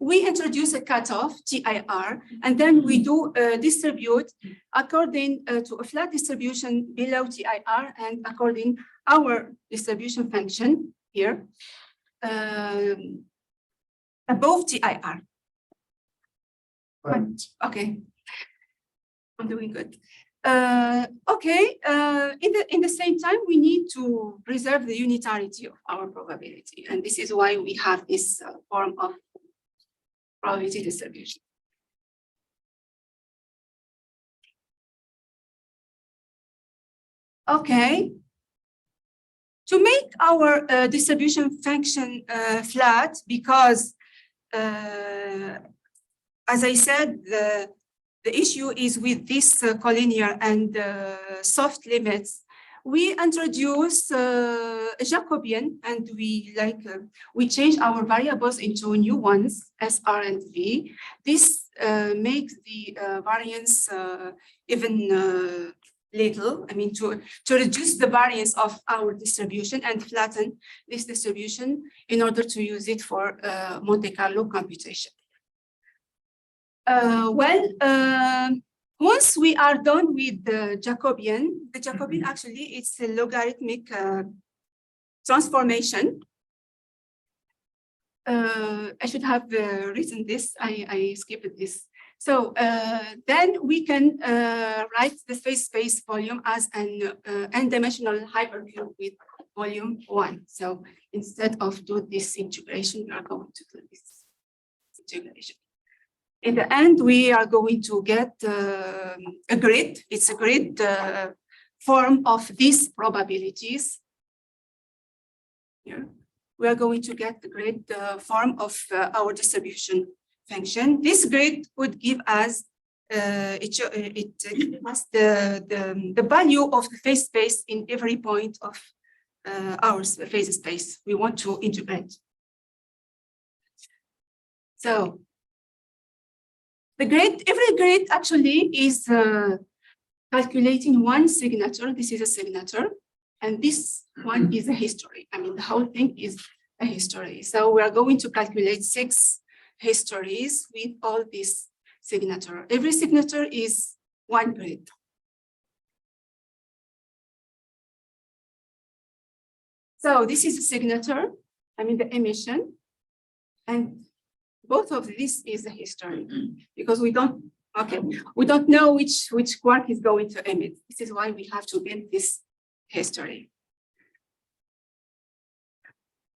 We introduce a cutoff, TIR, and then we do distribute according to a flat distribution below TIR and according our distribution function here above TIR. Right. Okay, I'm doing good. Okay, in the same time, we need to preserve the unitarity of our probability, and this is why we have this form of probability distribution. Okay. To make our distribution function flat, because as I said, the issue is with this collinear and soft limits, we introduce a Jacobian, and we change our variables into new ones, S, R, and V. This makes the variance even little. I mean, to reduce the variance of our distribution and flatten this distribution in order to use it for Monte Carlo computation. Once we are done with the Jacobian actually it's a logarithmic transformation. I should have written this. I skipped this. So then we can write the phase space volume as an n-dimensional hypercube with volume 1. So instead of do this integration, we are going to do this integration. In the end, we are going to get a grid. It's a grid form of these probabilities. Here, we are going to get the grid form of our distribution function. This grid would give us the value of the phase space in every point of our phase space we want to integrate. So the grid, every grid actually is calculating one signature. This is a signature, and this one is a history. I mean, the whole thing is a history. So we are going to calculate 6 histories with all these signature. Every signature is one grid. So this is a signature, I mean the emission, and both of this is a history because we don't know which quark is going to emit. This is why we have to build this history.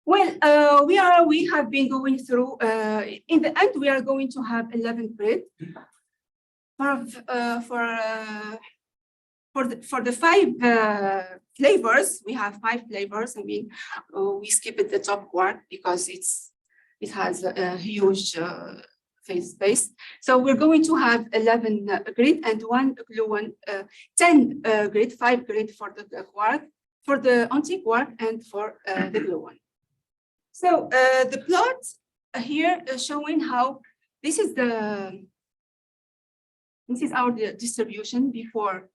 Well, we have been going through, in the end, we are going to have 11 grid. For the 5 flavors, we have 5 flavors. I mean, we skipped the top quark because it has a huge phase space. So we're going to have 11 grid and 1 gluon, 10 grid, 5 grid for the quark, for the anti-quark, and for the gluon. So the plot here showing how this is our distribution before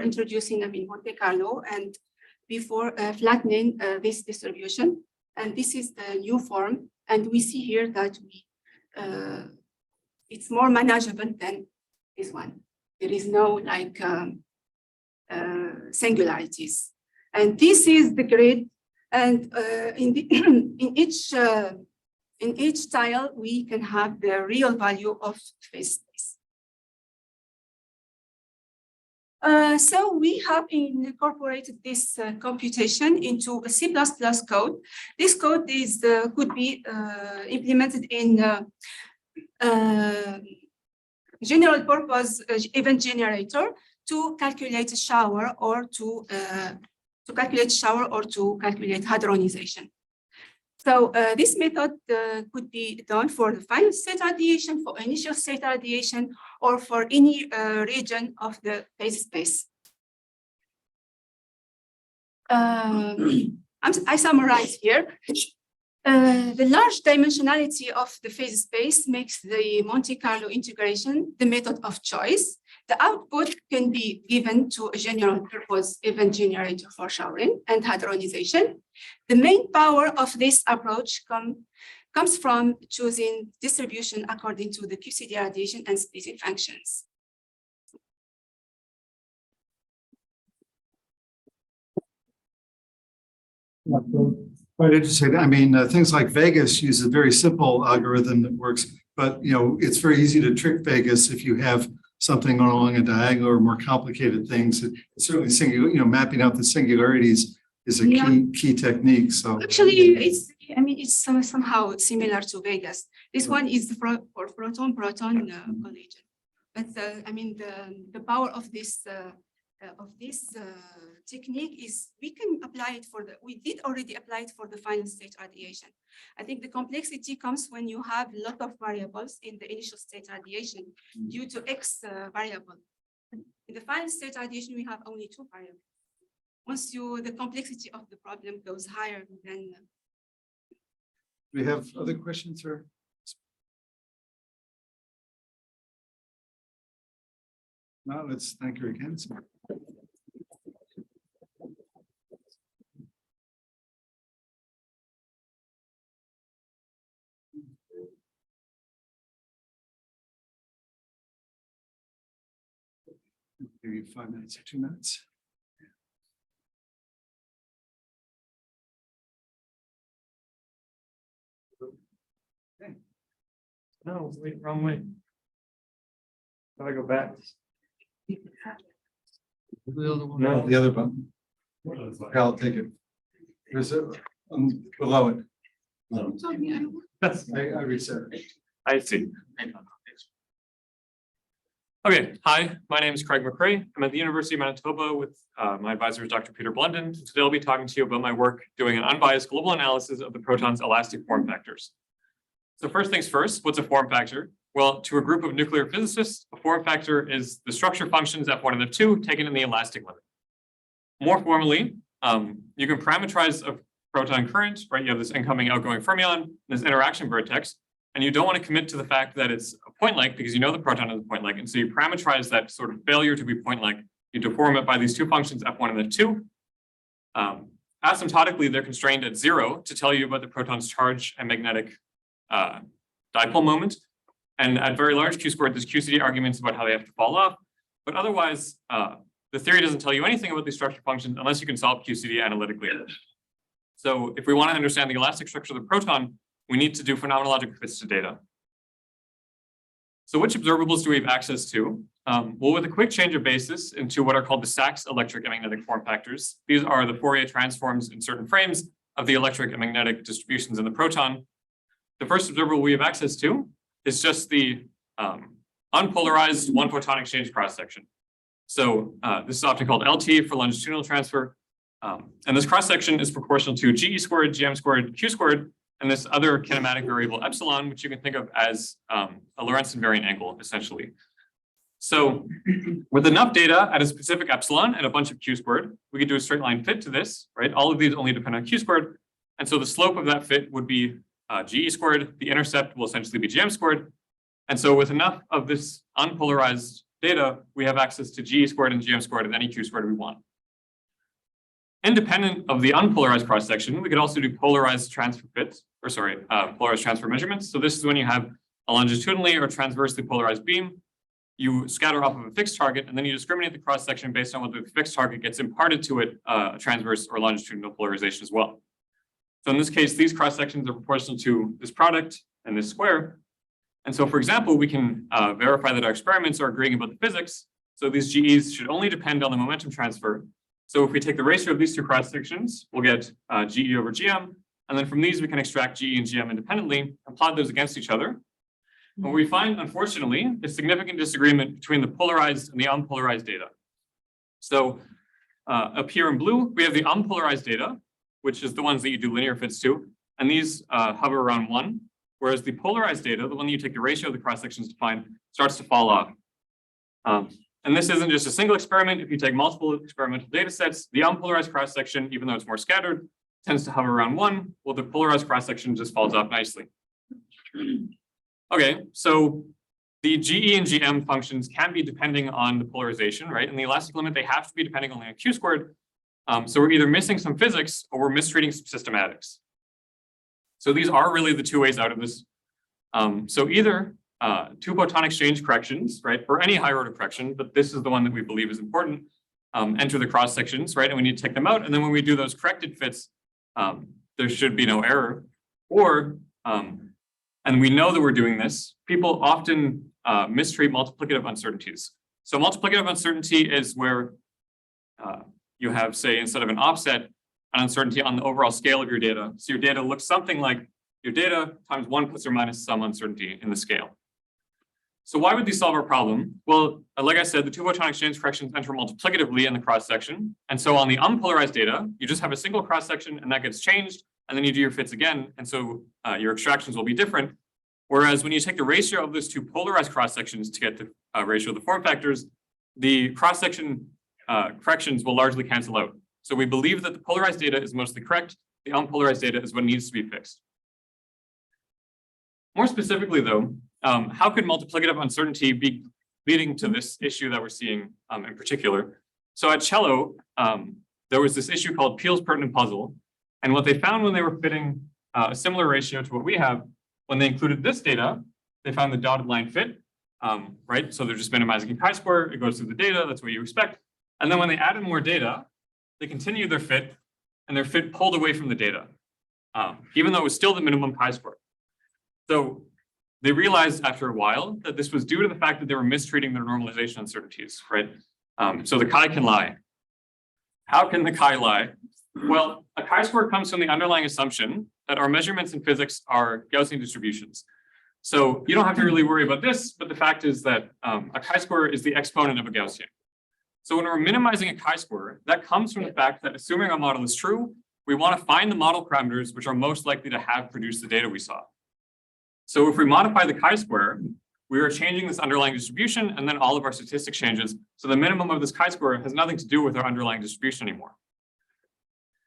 introducing Monte Carlo and before flattening this distribution. And this is the new form. And we see here that it's more manageable than this one. There is no like singularities. And this is the grid. And in each tile, we can have the real value of phase space. So we have incorporated this computation into a C++ code. This code is could be implemented in general purpose event generator to calculate a shower or to calculate hadronization. So this method could be done for the final state radiation, for initial state radiation, or for any region of the phase space. I summarize here. The large dimensionality of the phase space makes the Monte Carlo integration the method of choice. The output can be given to a general purpose event generator for showering and hadronization. The main power of this approach comes from choosing distribution according to the QCD radiation and splitting functions. Quite interesting. I mean, things like Vegas use a very simple algorithm that works, but it's very easy to trick Vegas if you have something along a diagonal or more complicated things. Certainly, mapping out the singularities is a key technique. So actually, it's somehow similar to Vegas. This one is for proton-proton collision, but the power of this technique is we can apply it we did already apply it for the final state radiation. I think the complexity comes when you have a lot of variables in the initial state radiation due to X variable. In the final state radiation, we have only 2 variables. once the complexity of the problem goes higher, then Do we have other questions or? No, let's thank you again. Give you 5 minutes or 2 minutes. No, wait, wrong way. Gotta go back. No, the other button. Okay, I'll take it. There's a, below it. I reset it. I see. Okay, hi, my name is Craig McCrae. I'm at the University of Manitoba with my advisor is Dr. Peter Blunden. Today I'll be talking to you about my work doing an unbiased global analysis of the proton's elastic form factors. So first things first, what's a form factor? Well, to a group of nuclear physicists, a form factor is the structure functions F1 and F2 taken in the elastic limit. More formally, you can parameterize a proton current, right? You have this incoming outgoing fermion, this interaction vertex, and you don't want to commit to the fact that it's a point-like because you know the proton is a point-like. And so you parameterize that sort of failure to be point-like. You deform it by these two functions, F1 and F2. Asymptotically, they're constrained at 0 to tell you about the proton's charge and magnetic dipole moment. And at very large Q-squared, there's QCD arguments about how they have to fall off. But otherwise, the theory doesn't tell you anything about these structure functions unless you can solve QCD analytically. So if we want to understand the elastic structure of the proton, we need to do phenomenological fits to data. So which observables do we have access to? Well, with a quick change of basis into what are called the Sachs electric and magnetic form factors, these are the Fourier transforms in certain frames of the electric and magnetic distributions in the proton. The first observable we have access to is just the unpolarized one photon exchange cross-section. So this is often called LT for longitudinal transfer. And this cross-section is proportional to GE squared, GM squared, Q squared, and this other kinematic variable epsilon, which you can think of as a Lorentz invariant angle, essentially. So with enough data at a specific epsilon and a bunch of Q squared, we could do a straight line fit to this, right? All of these only depend on Q squared. And so the slope of that fit would be GE squared. The intercept will essentially be GM squared. And so with enough of this unpolarized data, we have access to GE squared and GM squared and any Q squared we want. Independent of the unpolarized cross-section, we could also do polarized transfer fits, or sorry, polarized transfer measurements. So this is when you have a longitudinally or transversely polarized beam. You scatter off of a fixed target, and then you discriminate the cross-section based on whether the fixed target gets imparted to it a transverse or longitudinal polarization as well. So in this case, these cross-sections are proportional to this product and this square. And so, for example, we can verify that our experiments are agreeing about the physics. So these GEs should only depend on the momentum transfer. So if we take the ratio of these two cross-sections, we'll get GE over GM. And then from these, we can extract GE and GM independently and plot those against each other. What we find, unfortunately, is significant disagreement between the polarized and the unpolarized data. So up here in blue, we have the unpolarized data, which is the ones that you do linear fits to. And these hover around 1. Whereas the polarized data, the one that you take the ratio of the cross-sections to find, starts to fall off. And this isn't just a single experiment. If you take multiple experimental data sets, the unpolarized cross-section, even though it's more scattered, tends to hover around 1, while the polarized cross-section just falls off nicely. Okay, so the GE and GM functions can be depending on the polarization, right? In the elastic limit, they have to be depending only on Q squared. So we're either missing some physics or we're mistreating some systematics. So these are really the two ways out of this. So either two photon exchange corrections, right, for any higher order correction, but this is the one that we believe is important, enter the cross sections, right, and we need to take them out. And then when we do those corrected fits, there should be no error. Or, and we know that we're doing this, people often mistreat multiplicative uncertainties. So multiplicative uncertainty is where you have, say, instead of an offset, an uncertainty on the overall scale of your data. So your data looks something like your data times 1 plus or minus some uncertainty in the scale. So why would these solve our problem? Well, like I said, the two photon exchange corrections enter multiplicatively in the cross-section. And so on the unpolarized data, you just have a single cross-section and that gets changed, and then you do your fits again. And so your extractions will be different. Whereas when you take the ratio of those two polarized cross-sections to get the ratio of the form factors, the cross-section corrections will largely cancel out. So we believe that the polarized data is mostly correct. The unpolarized data is what needs to be fixed. More specifically, though, how could multiplicative uncertainty be leading to this issue that we're seeing in particular? So at Cello, there was this issue called Peele's pertinent puzzle. And what they found when they were fitting a similar ratio to what we have, when they included this data, they found the dotted line fit, right? So they're just minimizing chi-square, it goes through the data, that's what you expect. And then when they added more data, they continued their fit, and their fit pulled away from the data, even though it was still the minimum chi-square. So they realized after a while that this was due to the fact that they were mistreating their normalization uncertainties, right? So the chi can lie. How can the chi lie? Well, a chi-square comes from the underlying assumption that our measurements in physics are Gaussian distributions. So you don't have to really worry about this, but the fact is that a chi-square is the exponent of a Gaussian. So when we're minimizing a chi-square, that comes from the fact that assuming our model is true, we want to find the model parameters which are most likely to have produced the data we saw. So if we modify the chi-square, we are changing this underlying distribution, and then all of our statistics changes. So the minimum of this chi-square has nothing to do with our underlying distribution anymore.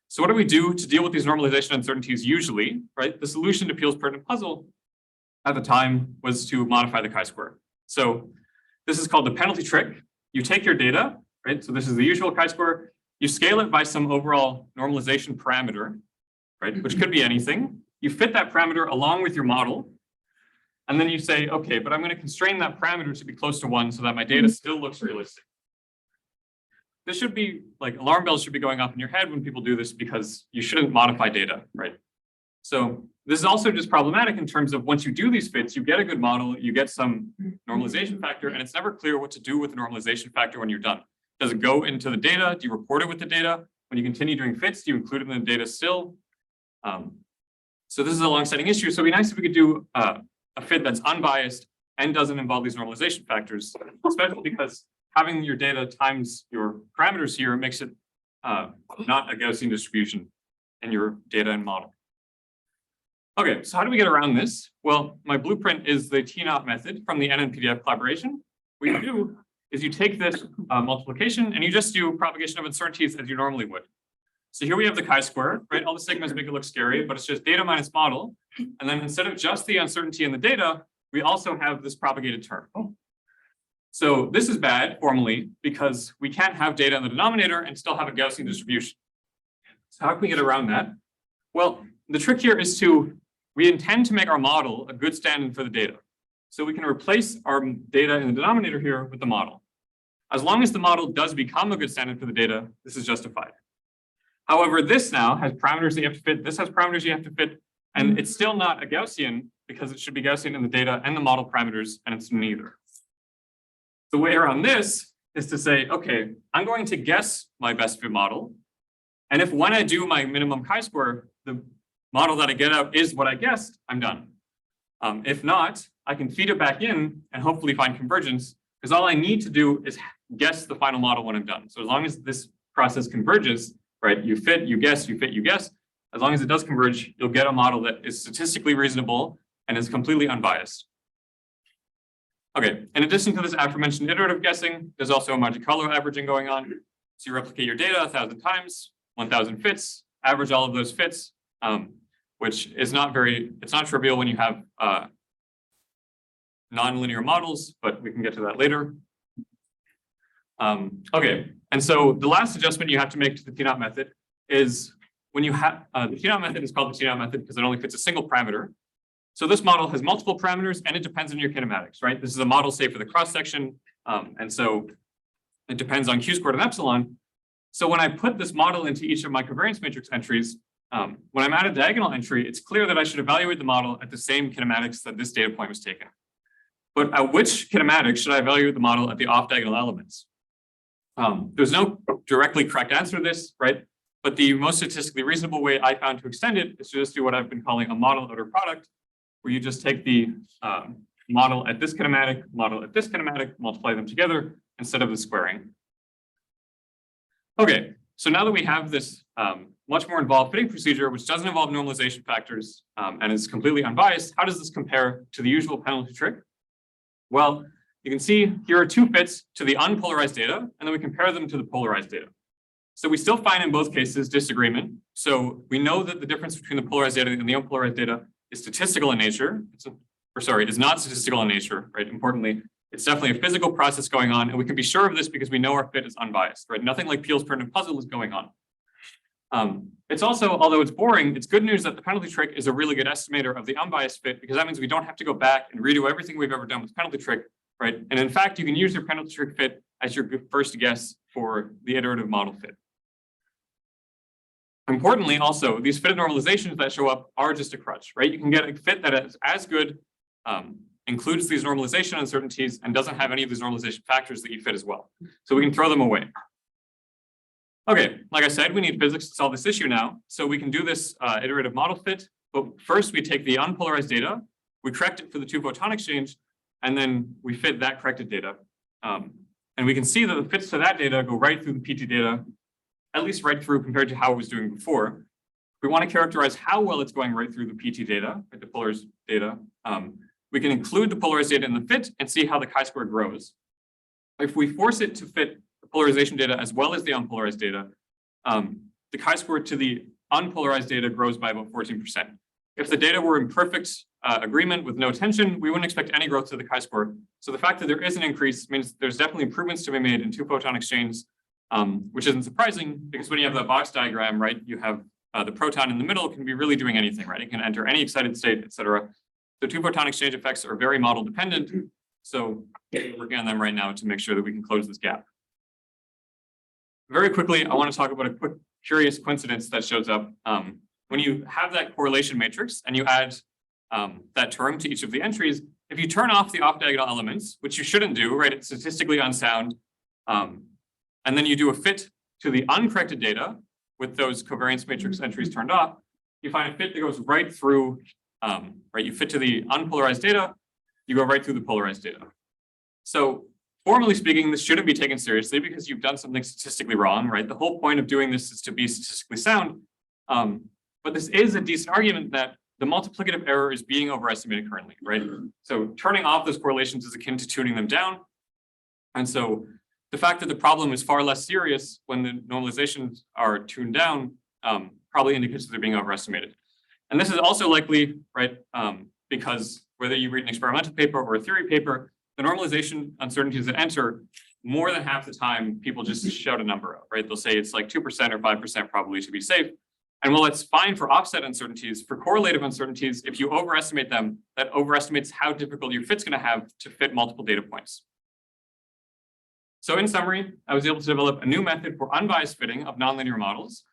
So what do we do to deal with these normalization uncertainties usually, right? The solution to Peele's pertinent puzzle at the time was to modify the chi-square. So this is called the penalty trick. You take your data, right? So this is the usual chi-square. You scale it by some overall normalization parameter, right? Which could be anything. You fit that parameter along with your model. And then you say, okay, but I'm going to constrain that parameter to be close to 1 so that my data still looks realistic. This should be like alarm bells should be going off in your head when people do this, because you shouldn't modify data, right? So this is also just problematic in terms of once you do these fits, you get a good model, you get some normalization factor, and it's never clear what to do with the normalization factor when you're done. Does it go into the data? Do you report it with the data? When you continue doing fits, do you include it in the data still? So this is a long-standing issue. So it'd be nice if we could do a fit that's unbiased and doesn't involve these normalization factors, especially because having your data times your parameters here makes it not a Gaussian distribution in your data and model. Okay, so how do we get around this? Well, my blueprint is the T-naught method from the NNPDF collaboration. What you do is you take this multiplication and you just do propagation of uncertainties as you normally would. So here we have the chi-square, right? All the sigmas make it look scary, but it's just data minus model. And then instead of just the uncertainty in the data, we also have this propagated term. So this is bad formally because we can't have data in the denominator and still have a Gaussian distribution. So how can we get around that? Well, the trick here is we intend to make our model a good stand-in for the data. So we can replace our data in the denominator here with the model. As long as the model does become a good stand-in for the data, this is justified. However, this now has parameters that you have to fit, this has parameters you have to fit, and it's still not a Gaussian because it should be Gaussian in the data and the model parameters, and it's neither. The way around this is to say, okay, I'm going to guess my best fit model. And if when I do my minimum chi-square, the model that I get out is what I guessed, I'm done. If not, I can feed it back in and hopefully find convergence, because all I need to do is guess the final model when I'm done. So as long as this process converges, right, you fit, you guess, you fit, you guess, as long as it does converge, you'll get a model that is statistically reasonable and is completely unbiased. Okay, in addition to this aforementioned iterative guessing, there's also a Monte Carlo averaging going on. So you replicate your data 1,000 times, 1,000 fits, average all of those fits, which is it's not trivial when you have nonlinear models, but we can get to that later. Okay, and so the last adjustment you have to make to the T-naught method is when you have, the T-naught method is called the T-naught method because it only fits a single parameter. So this model has multiple parameters and it depends on your kinematics, right? This is a model, say, for the cross-section. And so it depends on Q-squared and epsilon. So when I put this model into each of my covariance matrix entries, when I'm at a diagonal entry, it's clear that I should evaluate the model at the same kinematics that this data point was taken. But at which kinematics should I evaluate the model at the off-diagonal elements? There's no directly correct answer to this, right? But the most statistically reasonable way I found to extend it is to just do what I've been calling a model outer product, where you just take the model at this kinematic, model at this kinematic, multiply them together instead of the squaring. Okay, so now that we have this much more involved fitting procedure, which doesn't involve normalization factors and is completely unbiased, how does this compare to the usual penalty trick? Well, you can see here are two fits to the unpolarized data, and then we compare them to the polarized data. So we still find in both cases disagreement. So we know that the difference between the polarized data and the unpolarized data is statistical in nature. It is not statistical in nature, right? Importantly, it's definitely a physical process going on, and we can be sure of this because we know our fit is unbiased, right? Nothing like Peele's primitive puzzle is going on. It's also, although it's boring, it's good news that the penalty trick is a really good estimator of the unbiased fit, because that means we don't have to go back and redo everything we've ever done with penalty trick, right? And in fact, you can use your penalty trick fit as your first guess for the iterative model fit. Importantly, also, these fitted normalizations that show up are just a crutch, right? You can get a fit that is as good, includes these normalization uncertainties, and doesn't have any of these normalization factors that you fit as well. So we can throw them away. Okay, like I said, we need physics to solve this issue now. So we can do this iterative model fit, but first we take the unpolarized data, we correct it for the two-photon exchange, and then we fit that corrected data. And we can see that the fits to that data go right through the PT data, at least right through compared to how it was doing before. We want to characterize how well it's going right through the PT data, right, the polarized data. We can include the polarized data in the fit and see how the chi-square grows. If we force it to fit the polarization data as well as the unpolarized data, the chi-square to the unpolarized data grows by about 14%. If the data were in perfect agreement with no tension, we wouldn't expect any growth to the chi-square. So the fact that there is an increase means there's definitely improvements to be made in two-photon exchange, which isn't surprising because when you have that box diagram, right, you have the proton in the middle can be really doing anything, right? It can enter any excited state, et cetera. The two-photon exchange effects are very model dependent. So we're working on them right now to make sure that we can close this gap. Very quickly, I want to talk about a quick curious coincidence that shows up. When you have that correlation matrix and you add that term to each of the entries, if you turn off the off-diagonal elements, which you shouldn't do, right? It's statistically unsound. And then you do a fit to the uncorrected data with those covariance matrix entries turned off, you find a fit that goes right through, right? You fit to the unpolarized data, you go right through the polarized data. So formally speaking, this shouldn't be taken seriously because you've done something statistically wrong, right? The whole point of doing this is to be statistically sound. But this is a decent argument that the multiplicative error is being overestimated currently, right? So turning off those correlations is akin to tuning them down. And so the fact that the problem is far less serious when the normalizations are tuned down probably indicates that they're being overestimated. And this is also likely, right, because whether you read an experimental paper or a theory paper, the normalization uncertainties that enter, more than half the time, people just shout a number out, right? They'll say it's like 2% or 5% probably to be safe. And while it's fine for offset uncertainties, for correlative uncertainties, if you overestimate them, that overestimates how difficult your fit's going to have to fit multiple data points. So in summary, I was able to develop a new method for unbiased fitting of nonlinear models.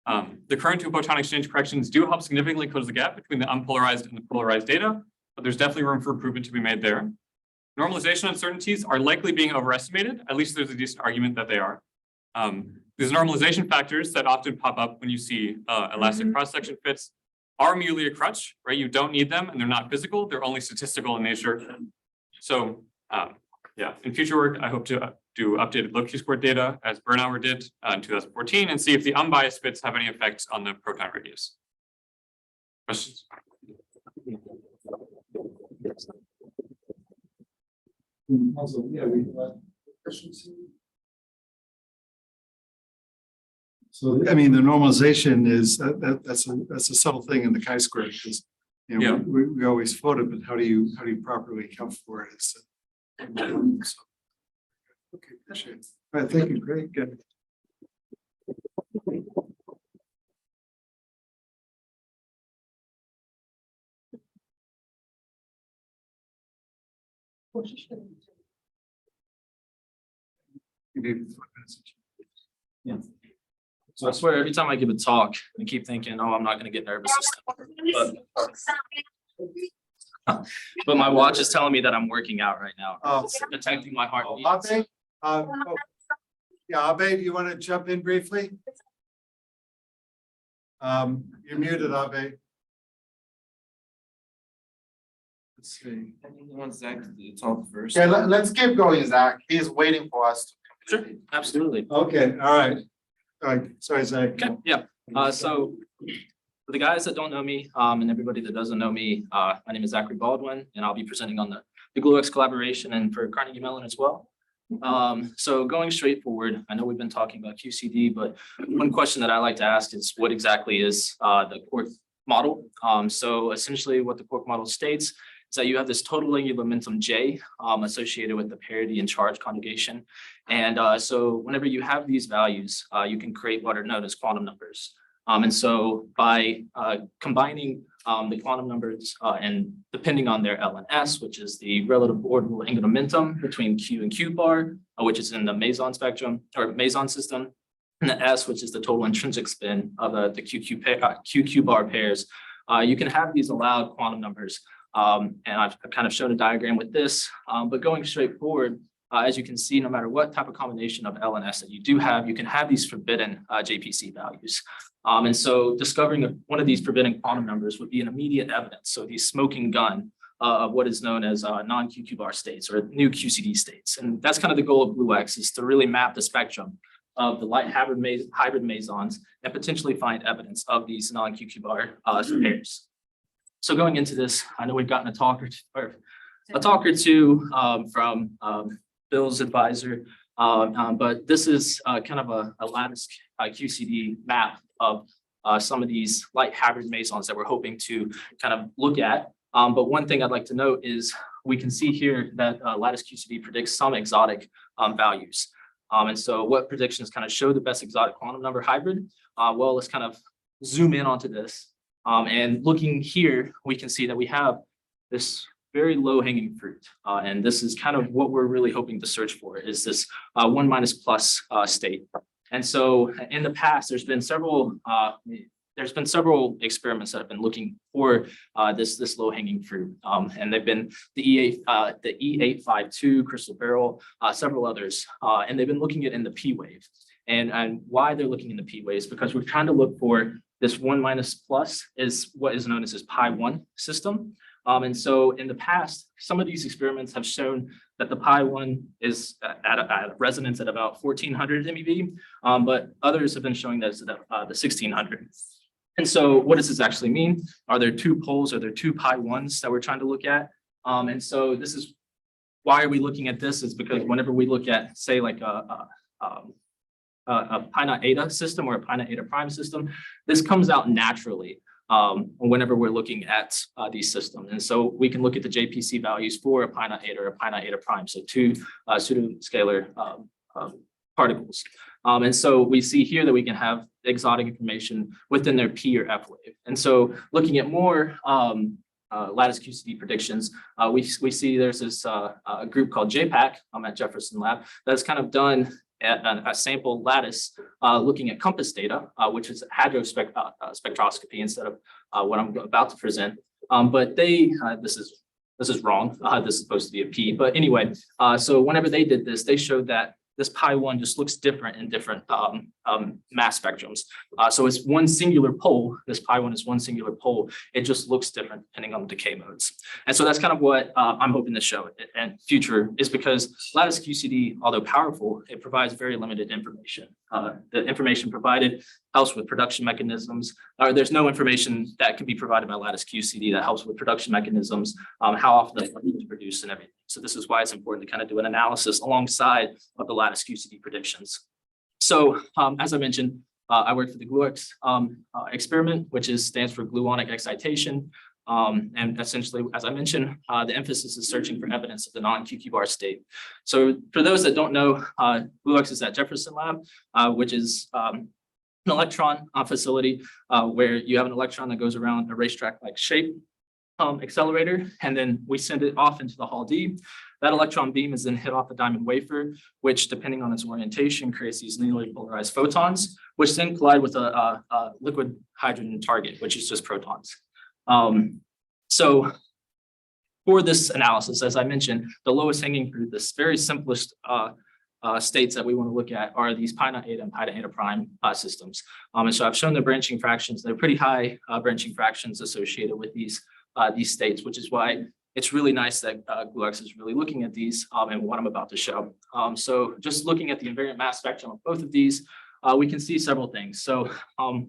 The current two-photon exchange corrections do help significantly close the gap between the unpolarized and the polarized data, but there's definitely room for improvement to be made there. Normalization uncertainties are likely being overestimated. At least there's a decent argument that they are. These normalization factors that often pop up when you see elastic cross-section fits are merely a crutch, right? You don't need them and they're not physical. They're only statistical in nature. So yeah, in future work, I hope to do updated low Q-squared data as Bernauer did in 2014 and see if the unbiased fits have any effects on the proton radius. Questions? Also, yeah, we have questions. So, I mean, the normalization is that's a subtle thing in the chi-square because you know, we always float it, but how do you properly account for it? So, okay, appreciate it. All right, thank you. Great, good. Yeah. So I swear every time I give a talk, I keep thinking, oh, I'm not going to get nervous this time. But my watch is telling me that I'm working out right now. It's detecting my heartbeat. Abe, yeah, Abe, do you want to jump in briefly? You're muted, Abe. Let's see. I want Zach to talk first. Yeah, let's keep going, Zach. He's waiting for us. Sure, absolutely. Okay, all right. All right, sorry, Zach. Okay, yeah. So for the guys that don't know me, and everybody that doesn't know me, my name is Zachary Baldwin, and I'll be presenting on the GlueX collaboration and for Carnegie Mellon as well. So going straight forward, I know we've been talking about QCD, but one question that I like to ask is what exactly is the quark model? So essentially what the quark model states is that you have this total angular momentum J associated with the parity and charge conjugation. And so whenever you have these values, you can create what are known as quantum numbers. And so by combining the quantum numbers and depending on their L and S, which is the relative orbital angular momentum between Q and Q bar, which is in the meson spectrum or meson system, and the S, which is the total intrinsic spin of the QQ bar pairs, you can have these allowed quantum numbers. And I've kind of shown a diagram with this, but going straight forward, as you can see, no matter what type of combination of L and S that you do have, you can have these forbidden JPC values. And so discovering one of these forbidden quantum numbers would be an immediate evidence. So the smoking gun of what is known as non-QQ bar states or new QCD states. And that's kind of the goal of BlueX, is to really map the spectrum of the light hybrid mesons and potentially find evidence of these non-QQ bar pairs. So going into this, I know we've gotten a talk or two from Bill's advisor, but this is kind of a lattice QCD map of some of these light hybrid mesons that we're hoping to kind of look at. But one thing I'd like to note is we can see here that lattice QCD predicts some exotic values. And so what predictions kind of show the best exotic quantum number hybrid? Well, let's kind of zoom in onto this. And looking here, we can see that we have this very low hanging fruit. And this is kind of what we're really hoping to search for, is this 1 - plus state. And so in the past, there's been several experiments that have been looking for this low hanging fruit. And they've been the E852, Crystal Barrel, several others. And they've been looking at in the P wave. And why they're looking in the P wave is because we're trying to look for this 1 - plus is what is known as this pi1 system. And so in the past, some of these experiments have shown that the pi1 is at a resonance at about 1400 MeV, but others have been showing that it's at the 1600. And so what does this actually mean? Are there two poles? Are there two pi1s that we're trying to look at? And so this is why are we looking at this, is because whenever we look at, say, like a pi naught eta system or a pi naught eta prime system, this comes out naturally whenever we're looking at these systems. And so we can look at the JPC values for a pi naught eta or a pi naught eta prime, so two pseudoscalar particles. And so we see here that we can have exotic information within their P or F wave. And so looking at more lattice QCD predictions, we see there's this a group called JPAC at Jefferson Lab that's kind of done a sample lattice looking at compass data, which is hadrospectroscopy instead of what I'm about to present. But they, this is wrong. This is supposed to be a P. But anyway, so whenever they did this, they showed that this pi1 just looks different in different mass spectrums. So it's one singular pole. This pi1 is one singular pole. It just looks different depending on the decay modes. And so that's kind of what I'm hoping to show in future, is because lattice QCD, although powerful, it provides very limited information. The information provided helps with production mechanisms, or there's no information that can be provided by lattice QCD that helps with production mechanisms, how often it's produced and everything. So this is why it's important to kind of do an analysis alongside of the lattice QCD predictions. So as I mentioned, I work for the GlueX experiment, which stands for gluonic excitation. And essentially, as I mentioned, the emphasis is searching for evidence of the non-QQ bar state. So for those that don't know, GlueX is at Jefferson Lab, which is an electron facility where you have an electron that goes around a racetrack-like shape accelerator, and then we send it off into the Hall D. That electron beam is then hit off a diamond wafer, which, depending on its orientation, creates these linearly polarized photons, which then collide with a liquid hydrogen target, which is just protons. So for this analysis, as I mentioned, the lowest hanging fruit, this very simplest states that we want to look at are these pi naught eta and pi naught eta prime systems. And so I've shown the branching fractions. They're pretty high branching fractions associated with these states, which is why it's really nice that GlueX is really looking at these and what I'm about to show. So just looking at the invariant mass spectrum of both of these, we can see several things. So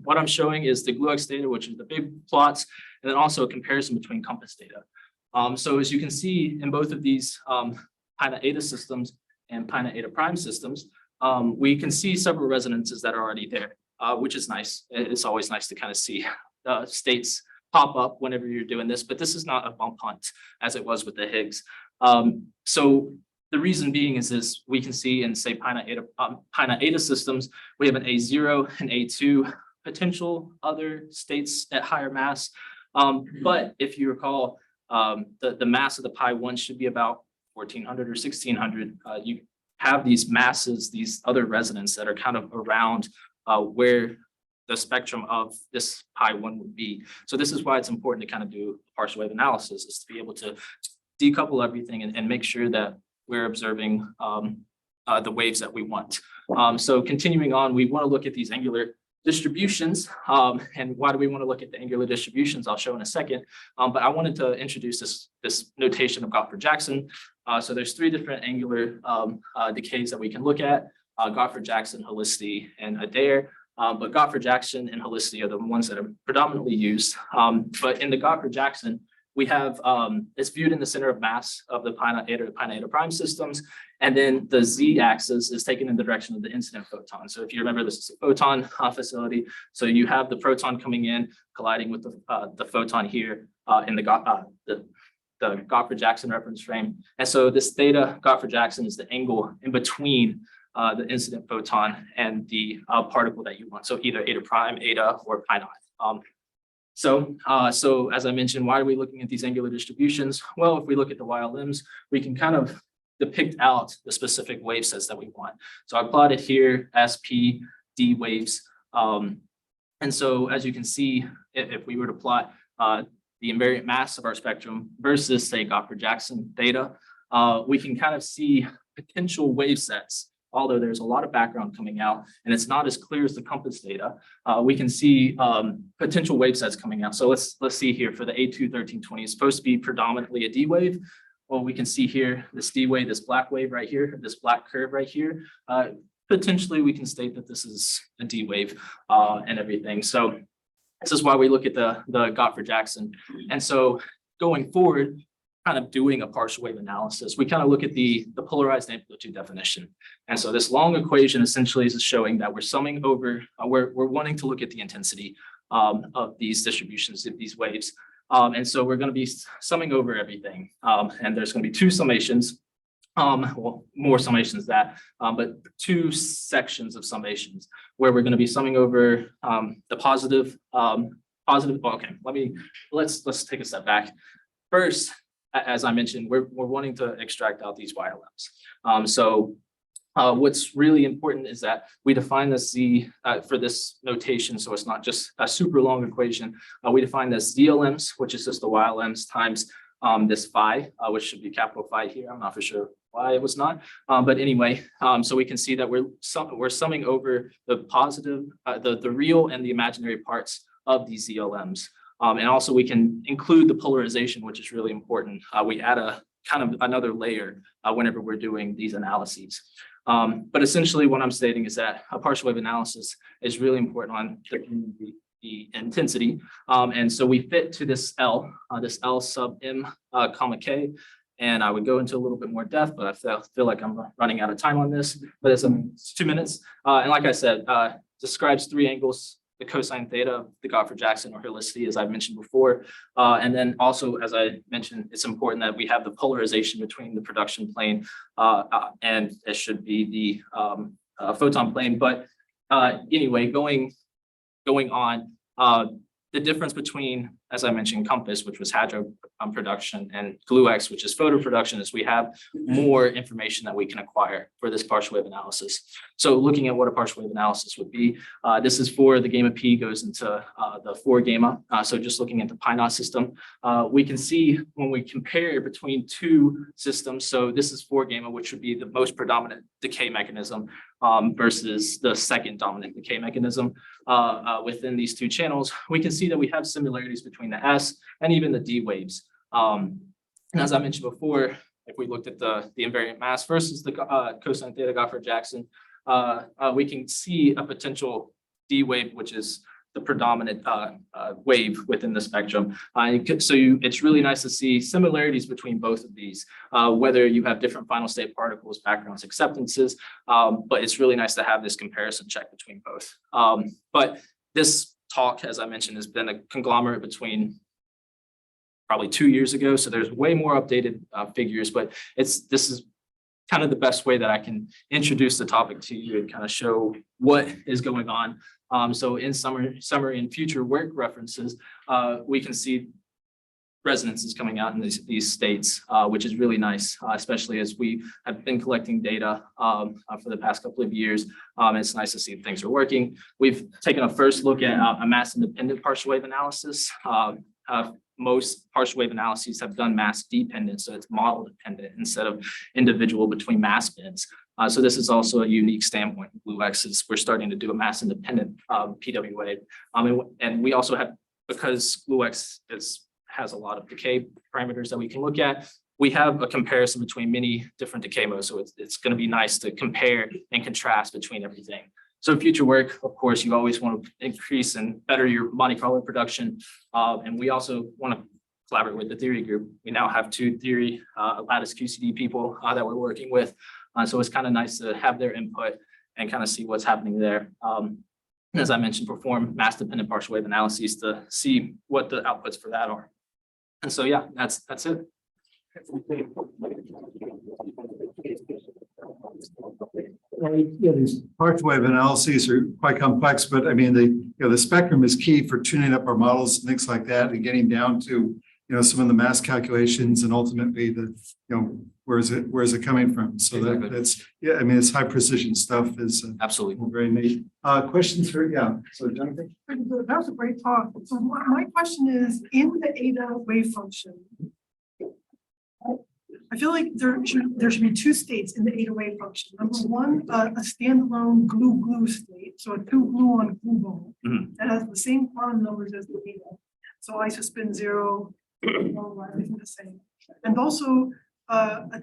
what I'm showing is the GlueX data, which is the big plots, and then also a comparison between compass data. So as you can see in both of these pi naught eta systems and pi naught eta prime systems, we can see several resonances that are already there, which is nice. It's always nice to kind of see states pop up whenever you're doing this, but this is not a bump hunt as it was with the Higgs. So the reason being is we can see in say pi naught eta systems, we have an A0 and A2 potential other states at higher mass. But if you recall, the mass of the pi 1 should be about 1400 or 1600. You have these masses, these other resonances that are kind of around where the spectrum of this pi 1 would be. So this is why it's important to kind of do partial wave analysis, is to be able to decouple everything and make sure that we're observing the waves that we want. So continuing on, we want to look at these angular distributions. And why do we want to look at the angular distributions? I'll show in a second. But I wanted to introduce this notation of Gottfried-Jackson. So there's three different angular decays that we can look at: Gottfried-Jackson, helicity, and Adair. But Gottfried-Jackson and helicity are the ones that are predominantly used. But in the Gottfried-Jackson, we have it's viewed in the center of mass of the pi naught eta to pi naught eta prime systems. And then the z-axis is taken in the direction of the incident photon. So if you remember, this is a photon facility. So you have the proton coming in, colliding with the photon here in the Gottfried-Jackson reference frame. And so this theta Gottfried-Jackson is the angle in between the incident photon and the particle that you want. So either eta prime, eta, or pi naught. So as I mentioned, why are we looking at these angular distributions? Well, if we look at the YLMs, we can kind of depict out the specific wave sets that we want. So I plotted here SP, D waves. And so as you can see, if we were to plot the invariant mass of our spectrum versus say Gottfried-Jackson theta, we can kind of see potential wave sets. Although there's a lot of background coming out and it's not as clear as the compass data, we can see potential wave sets coming out. So let's see here for the A2 1320, it's supposed to be predominantly a D wave. Well, we can see here this D wave, this black wave right here, this black curve right here. Potentially we can state that this is a D wave and everything. So this is why we look at the Gottfried-Jackson. And so going forward, kind of doing a partial wave analysis, we kind of look at the polarized amplitude definition. And so this long equation essentially is showing that we're summing over, we're wanting to look at the intensity of these distributions, of these waves. And so we're going to be summing over everything. And there's going to be two summations, well, more summations that, but two sections of summations where we're going to be summing over the positive, okay, let's take a step back. First, as I mentioned, we're wanting to extract out these YLMs. So what's really important is that we define the Z for this notation. So it's not just a super long equation. We define this ZLMs, which is just the YLMs times this phi, which should be capital Phi here. I'm not for sure why it was not. But anyway, so we can see that we're summing over the positive, the real and the imaginary parts of these ZLMs. And also we can include the polarization, which is really important. We add a kind of another layer whenever we're doing these analyses. But essentially what I'm stating is that a partial wave analysis is really important on the intensity. And so we fit to this L sub M comma K. And I would go into a little bit more depth, but I feel like I'm running out of time on this, but it's 2 minutes. And like I said, describes three angles: the cosine theta, the Gottfried-Jackson or helicity, as I've mentioned before. And then also, as I mentioned, it's important that we have the polarization between the production plane and it should be the photon plane. But anyway, going on, the difference between, as I mentioned, compass, which was hadro production, and GlueX, which is photo production, is we have more information that we can acquire for this partial wave analysis. So looking at what a partial wave analysis would be, this is for the gamma P goes into the 4 gamma. So just looking at the pi naught system, we can see when we compare between two systems. So this is 4 gamma, which would be the most predominant decay mechanism versus the second dominant decay mechanism within these two channels. We can see that we have similarities between the S and even the D waves. And as I mentioned before, if we looked at the invariant mass versus the cosine theta Gottfried-Jackson, we can see a potential D wave, which is the predominant wave within the spectrum. It's really nice to see similarities between both of these, whether you have different final state particles, backgrounds, acceptances, but it's really nice to have this comparison check between both. But this talk, as I mentioned, has been a conglomerate between probably 2 years ago. So there's way more updated figures, but this is kind of the best way that I can introduce the topic to you and kind of show what is going on. So in summary and future work references, we can see resonances coming out in these states, which is really nice, especially as we have been collecting data for the past couple of years. It's nice to see things are working. We've taken a first look at a mass independent partial wave analysis. Most partial wave analyses have done mass dependent, so it's model dependent instead of individual between mass bins. So this is also a unique standpoint. BlueX is we're starting to do a mass independent PW wave. And we also have, because BlueX has a lot of decay parameters that we can look at, we have a comparison between many different decay modes. So it's going to be nice to compare and contrast between everything. So future work, of course, you always want to increase and better your Monte Carlo production. And we also want to collaborate with the theory group. We now have 2 theory lattice QCD people that we're working with. So it's kind of nice to have their input and kind of see what's happening there. As I mentioned, perform mass dependent partial wave analyses to see what the outputs for that are. And so, yeah, that's it. Yeah, these partial wave analyses are quite complex, but I mean, the spectrum is key for tuning up our models and things like that, and getting down to, some of the mass calculations and ultimately where is it coming from? So Exactly. that's, yeah, I mean, it's high precision stuff is Absolutely. very neat. Questions for, so Jonathan? That was a great talk. So my question is, in the Ada wave function, I feel like there should be 2 states in the Ada wave function. Number one, a standalone glue state, so a 2 glue on glue bond that has the same quantum numbers as the Ada. So isospin 0, everything the same. And also a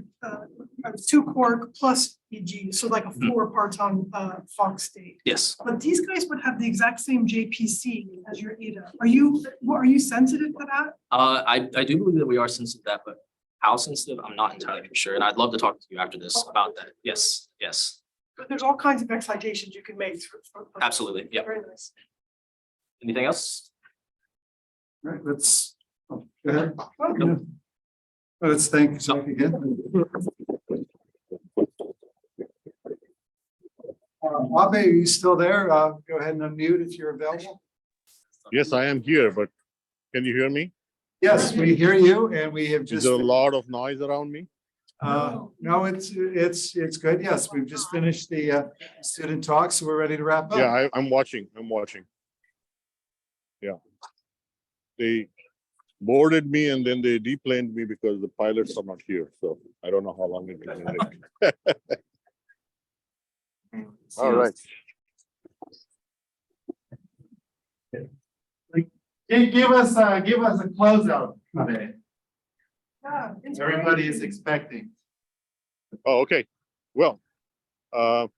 2 quark plus EG, so like a 4 parton Fock state. Yes. But these guys would have the exact same JPC as your Ada. Are you sensitive to that? I do believe that we are sensitive to that, but how sensitive, I'm not entirely sure. And I'd love to talk to you after this about that. Yes, yes. But there's all kinds of excitations you can make. Absolutely. Yeah. Very nice. Anything else? All right, let's, go ahead. Welcome. Let's thank Zach again. Abe, are you still there? Go ahead and unmute if you're available. Yes, I am here, but can you hear me? Yes, we hear you, and we have Is just. there a lot of noise around me? No, it's good. Yes, we've just finished the student talk, so we're ready to wrap up. Yeah, I'm watching. Yeah. They boarded me and then they deplaned me because the pilots are not here. So I don't know how long it will take. All right. Give us a closeout today. Yeah, Everybody is expecting. Oh, okay. Well, I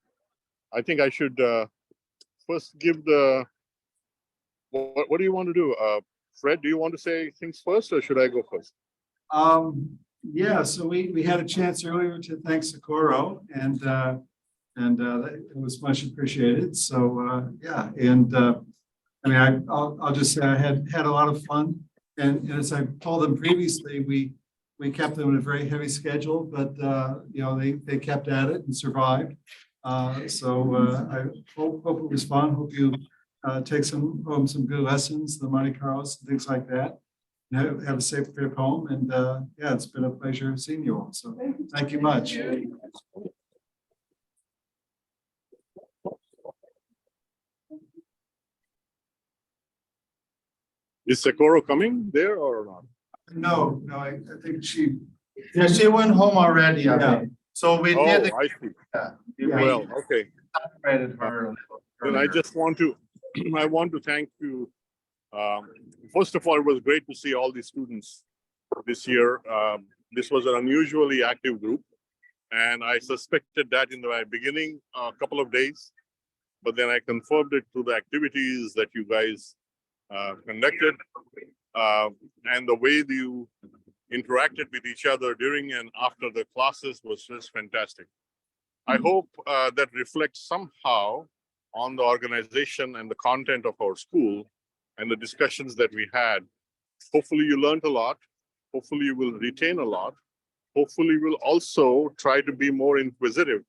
think I should first give the. What do you want to do? Fred, do you want to say things first or should I go first? Yeah, so we had a chance earlier to thank Socorro and it was much appreciated. So yeah, and I mean, I'll just say I had a lot of fun, and as I told them previously, we kept them in a very heavy schedule, but they kept at it and survived. So I hope it was fun. Hope you take home some good lessons, the Monte Carlos and things like that. And have a safe trip home. And yeah, it's been a pleasure seeing you all. So thank you much. Is Socorro coming there or not? No, I think she. Yeah, she went home already. I Yeah. think. So we Oh, did. I see. We Well, okay. separated her. Then I just want to, I want to thank you. First of all, it was great to see all the students this year. This was an unusually active group. And I suspected that in the beginning, a couple of days. but then I confirmed it through the activities that you guys conducted, and the way you interacted with each other during and after the classes was just fantastic. I hope that reflects somehow on the organization and the content of our school and the discussions that we had. Hopefully you learned a lot. Hopefully you will retain a lot. Hopefully we'll also try to be more inquisitive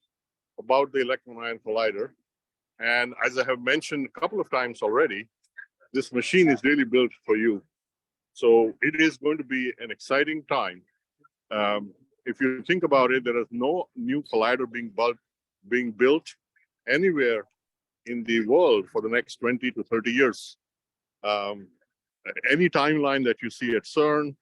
about the electron ion collider. And as I have mentioned a couple of times already, this machine is really built for you. So it is going to be an exciting time. If you think about it, there is no new collider being built anywhere in the world for the next 20 to 30 years. Any timeline that you see at CERN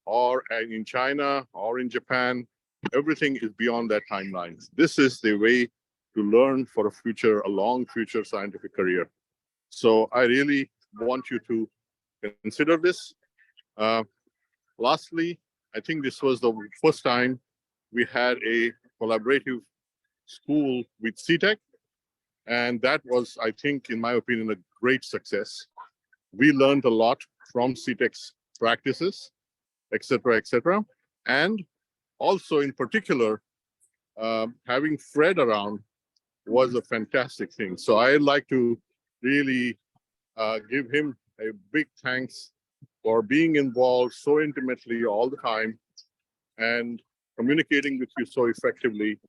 or in China or in Japan, everything is beyond that timeline. This is the way to learn for a long future scientific career. So I really want you to consider this. Lastly, I think this was the first time we had a collaborative school with CTEQ, and that was, I think, in my opinion, a great success. We learned a lot from CTEQ's practices, etc., etc. And also, in particular, having Fred around was a fantastic thing. So I'd like to really give him a big thanks for being involved so intimately all the time and communicating with you so effectively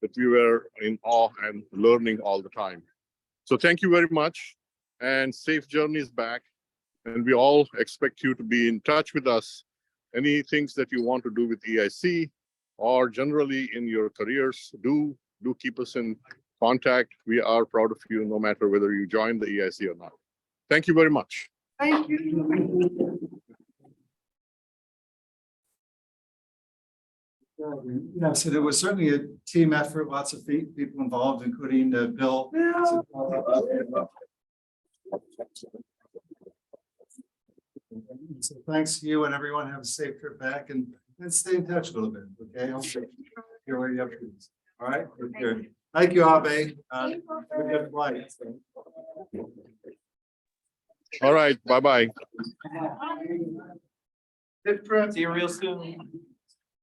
that we were in awe and learning all the time. So thank you very much, and safe journeys back. And we all expect you to be in touch with us. Any things that you want to do with EIC or generally in your careers, do keep us in contact. We are proud of you no matter whether you join the EIC or not. Thank you very much. Thank you. Yeah, so there was certainly a team effort, lots of people involved, including Bill. So thanks to you and everyone. Have a safe trip back and stay in touch a little bit. Okay. I'll hear what you have to do. All right. Good. Thank you, Abe. Good flight. All right. Bye-bye. Good trip. See you real soon.